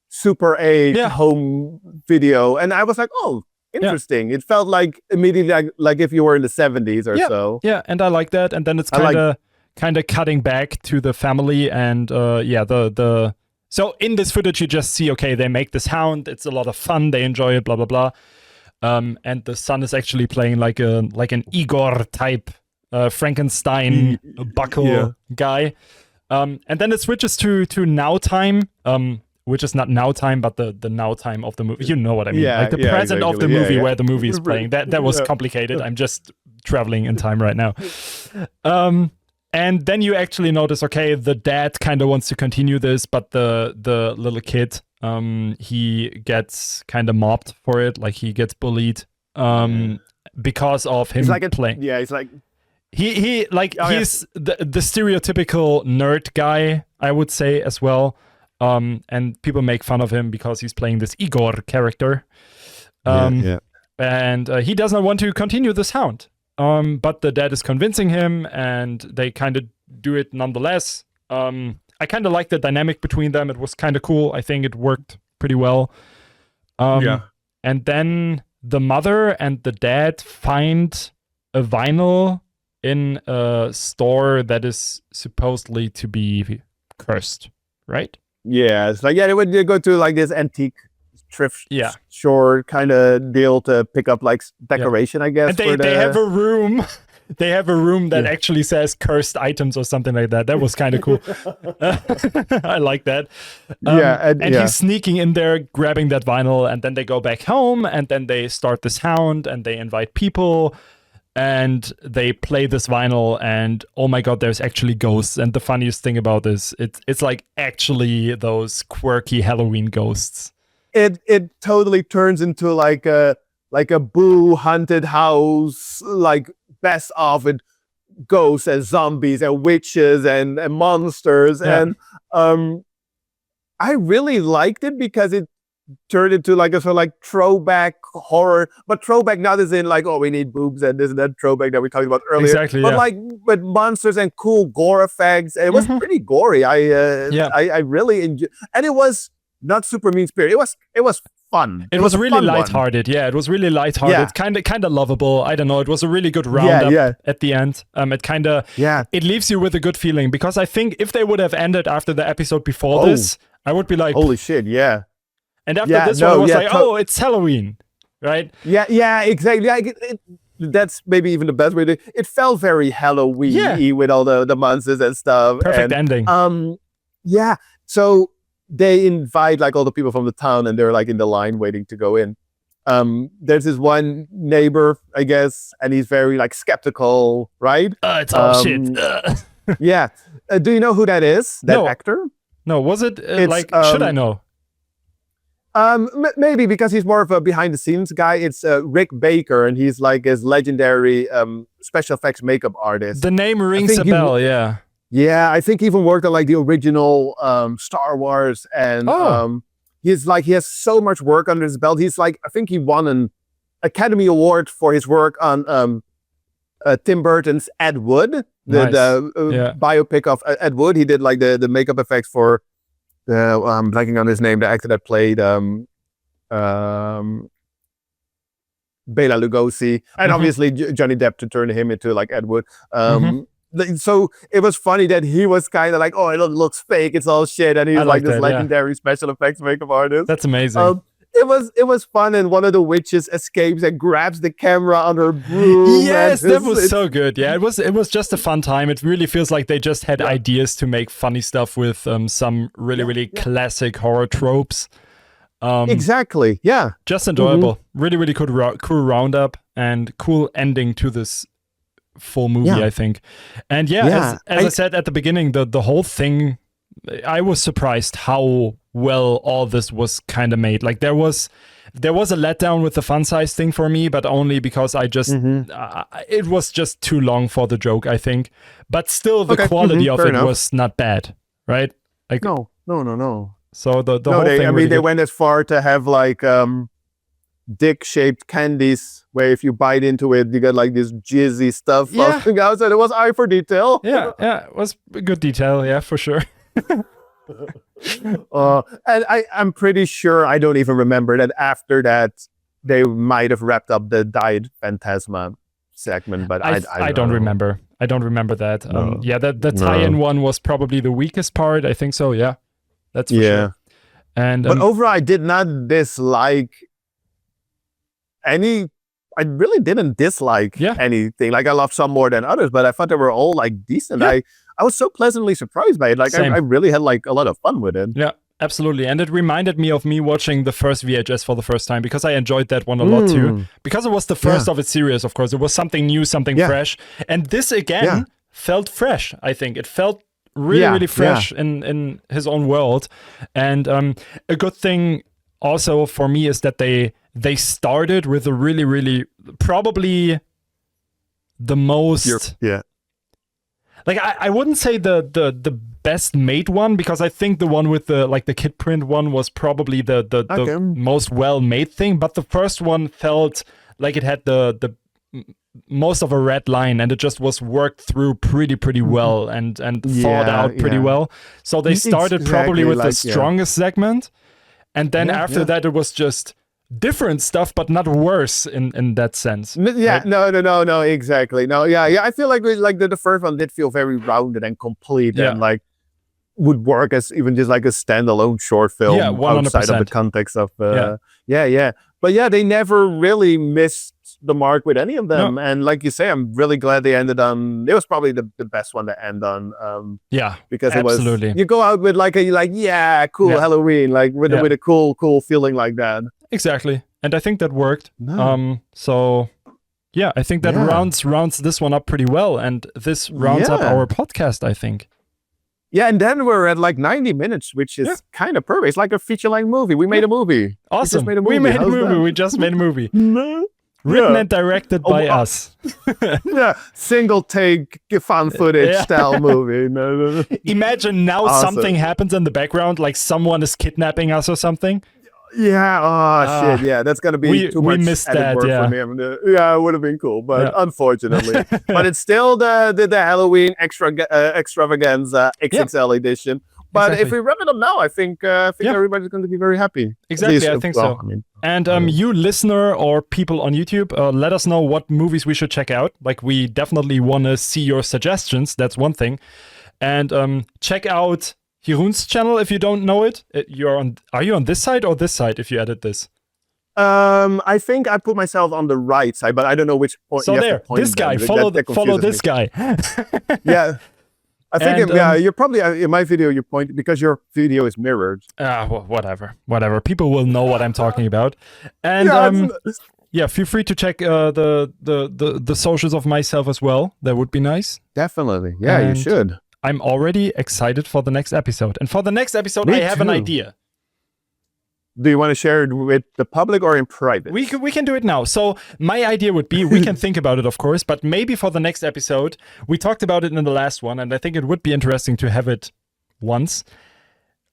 Super 8 home video, and I was like, oh, interesting. It felt like immediately like if you were in the 70s or so. Yeah, and I like that. And then it's kind of cutting back to the family, and so in this footage you just see, okay, they make this hound. It's a lot of fun. They enjoy it. Blah blah blah. And the son is actually playing like an Igor type Frankenstein buckle guy. And then it switches to now time, which is not now time, but the now time of the movie. You know what I mean? Like the present of the movie where the movie is playing. That was complicated. I'm just traveling in time right now. And then you actually notice, okay, the dad kind of wants to continue this, but the little kid, he gets kind of mobbed for it. Like he gets bullied because of him playing. Yeah, he's like... He's the stereotypical nerd guy, I would say, as well. And people make fun of him because he's playing this Igor character. And he does not want to continue this hound. But the dad is convincing him, and they kind of do it nonetheless. I kind of like the dynamic between them. It was kind of cool. I think it worked pretty well. And then the mother and the dad find a vinyl in a store that is supposedly to be cursed, right? Yeah, it's like, they would go to like this antique thrift store kind of deal to pick up like decoration, I guess. And they have a room. They have a room that actually says cursed items or something like that. That was kind of cool. I like that. And he's sneaking in there, grabbing that vinyl, and then they go back home, and then they start this hound, and they invite people, and they play this vinyl, and oh my god, there's actually ghosts. And the funniest thing about this, it's like actually those quirky Halloween ghosts. It totally turns into like a Boo haunted house, like best of it, ghosts and zombies and witches and monsters. And I really liked it because it turned into like a sort of like throwback horror, but throwback not as in like, oh, we need boobs and this and that throwback that we talked about earlier. Exactly, but like with monsters and cool gore effects. It was pretty gory. I really enjoyed, and it was not super mean spirit. It was fun. It was really lighthearted. Yeah, it was really lighthearted. Kind of lovable. I don't know. It was a really good roundup at the end. It kind of it leaves you with a good feeling, because I think if they would have ended after the episode before this, I would be like, holy shit, yeah. And after this one, I was like, oh, it's Halloween, right? Yeah, exactly. That's maybe even the best way to. It felt very Halloween-y with all the monsters and stuff. Perfect ending. So they invite like all the people from the town, and they're like in the line waiting to go in. There's this one neighbor, I guess, and he's very like skeptical, right? It's all shit. Yeah. Do you know who that is? That actor? No. Was it should I know? Maybe because he's more of a behind-the-scenes guy. It's Rick Baker, and he's like his legendary special effects makeup artist. The name rings a bell, yeah. Yeah, I think he even worked on like the original Star Wars, and he has so much work under his belt. He's like, I think he won an Academy Award for his work on Tim Burton's Ed Wood, the biopic of Ed Wood. He did like the makeup effects for. I'm blanking on his name. The actor that played Bela Lugosi, and obviously Johnny Depp to turn him into like Ed Wood. So it was funny that he was kind of like, oh, it looks fake, it's all shit, and he's like this legendary special effects makeup artist. That's amazing. It was fun, and one of the witches escapes and grabs the camera on her broom. Yes, that was so good. Yeah, it was just a fun time. It really feels like they just had ideas to make funny stuff with some really classic horror tropes. Exactly. Yeah. Just enjoyable. Really cool roundup and cool ending to this full movie, I think. And as I said at the beginning, the whole thing, I was surprised how well all this was kind of made. Like there was a letdown with the fun size thing for me, but only because I just it was just too long for the joke, I think. But still, the quality of it was not bad, right? Like no. So the whole thing. I mean, they went as far to have like dick-shaped candies, where if you bite into it, you get like this jizzy stuff coming out. So it was eye for detail. Yeah, it was a good detail. Yeah, for sure. And I'm pretty sure, I don't even remember that after that they might have wrapped up the Diet Phantasma segment, but I don't remember. I don't remember that. The tie-in one was probably the weakest part. I think so. Yeah, that's for sure. And but overall, I did not dislike any. I really didn't dislike anything. Like I loved some more than others, but I thought they were all like decent. Yeah. I was so pleasantly surprised by it. Like I really had like a lot of fun with it. Yeah, absolutely. And it reminded me of me watching the first VHS for the first time, because I enjoyed that one a lot too. Because it was the first of its series, of course. It was something new, something fresh. And this again felt fresh, I think. It felt really fresh in his own world. And a good thing also for me is that they started with a really probably the most like I wouldn't say the best made one, because I think the one with the kid print one was probably the most well made thing, but the first one felt like it had the most of a red line, and it just was worked through pretty well and thought out pretty well. So they started probably with the strongest segment, and then after that it was just different stuff, but not worse in that sense. Yeah, right? No, exactly. No, I feel like the first one did feel very rounded and complete, and like would work as even just like a standalone short film outside of the context of But they never really missed the mark with any of them. And like you say, I'm really glad they ended on. It was probably the best one to end on. Because it was, you go out with like cool Halloween, like with a cool feeling like that. Exactly, and I think that worked. So I think that rounds this one up pretty well, and this rounds up our podcast, I think. Yeah, and then we're at like 90 minutes, which is kind of perfect. It's like a feature-length movie. We made a movie. Awesome. We made a movie. We just made a movie. Written and directed by us. Single take fan footage style movie. Imagine now something happens in the background, like someone is kidnapping us or something. Shit. Yeah, that's gonna be too much missed edit that, work for me. It would have been cool, but unfortunately. But it's still the Halloween extravaganza XXL edition. But if we wrap it up now, I think everybody's going to be very happy. Exactly, I think so. And you listener or people on YouTube, let us know what movies we should check out. Like, we definitely want to see your suggestions. That's one thing. And check out Jeroen's channel if you don't know it. Are you on this side or this side if you edit this? I think I put myself on the right side, but I don't know which point. So there, this guy. Follow this guy. I think you're probably in my video. You point because your video is mirrored. Whatever. People will know what I'm talking about. And feel free to check the socials of myself as well. That would be nice. Definitely. Yeah, you should. I'm already excited for the next episode. And for the next episode, I have an idea. Do you want to share it with the public or in private? We can do it now. So my idea would be, we can think about it, of course, but maybe for the next episode, we talked about it in the last one, and I think it would be interesting to have it once.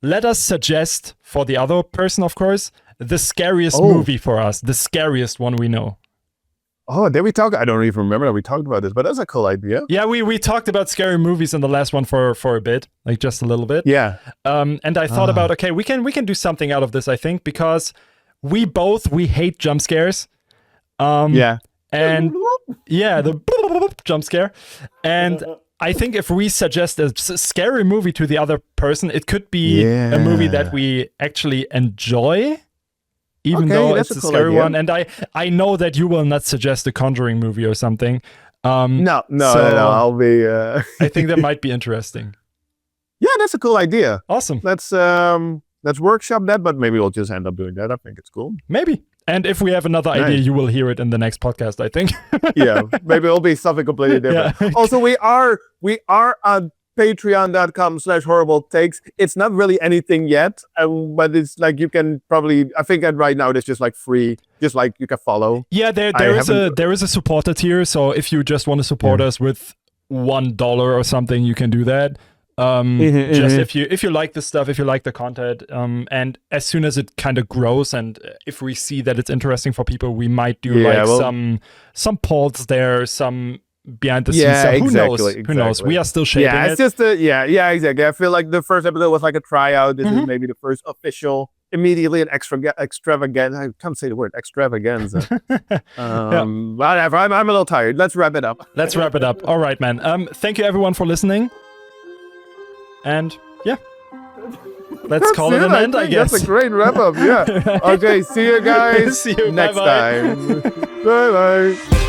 Let us suggest for the other person, of course, the scariest movie for us, the scariest one we know. Oh, did we talk? I don't even remember that we talked about this, but that's a cool idea. Yeah, we talked about scary movies in the last one for a bit, like just a little bit. Yeah. And I thought about, we can do something out of this, I think, because we hate jump scares. Yeah. And yeah, the jump scare. And I think if we suggest a scary movie to the other person, it could be a movie that we actually enjoy, even though it's a cool scary idea. one. And I know that you will not suggest a Conjuring movie or something. No. so I'll be. I think that might be interesting. Yeah, that's a cool idea. Awesome. Let's workshop that, but maybe we'll just end up doing that. I think it's cool. Maybe. And if we have another idea, you will hear it in the next podcast, I think. Yeah, maybe it'll be something completely different. Yeah. Also, we are on patreon.com/horrible takes. It's not really anything yet, but it's like you can probably, I think that right now it's just like free, just like you can follow. Yeah, there is a supporter tier, so if you just want to support us with $1 or something, you can do that. Just if you like this stuff, if you like the content, and as soon as it kind of grows, and if we see that it's interesting for people, we might do some polls there, some behind the scenes stuff. Who knows? We are still shaping it. It's just exactly. I feel like the first episode was like a tryout. This is maybe the first official, immediately an extravagant. I can't say the word extravaganza. Whatever. I'm a little tired. Let's wrap it up. All right, man. Thank you everyone for listening. And yeah, let's call it an end, I guess. That's a great wrap up. Yeah. Okay. See you guys See you next bye-bye. time. Bye bye.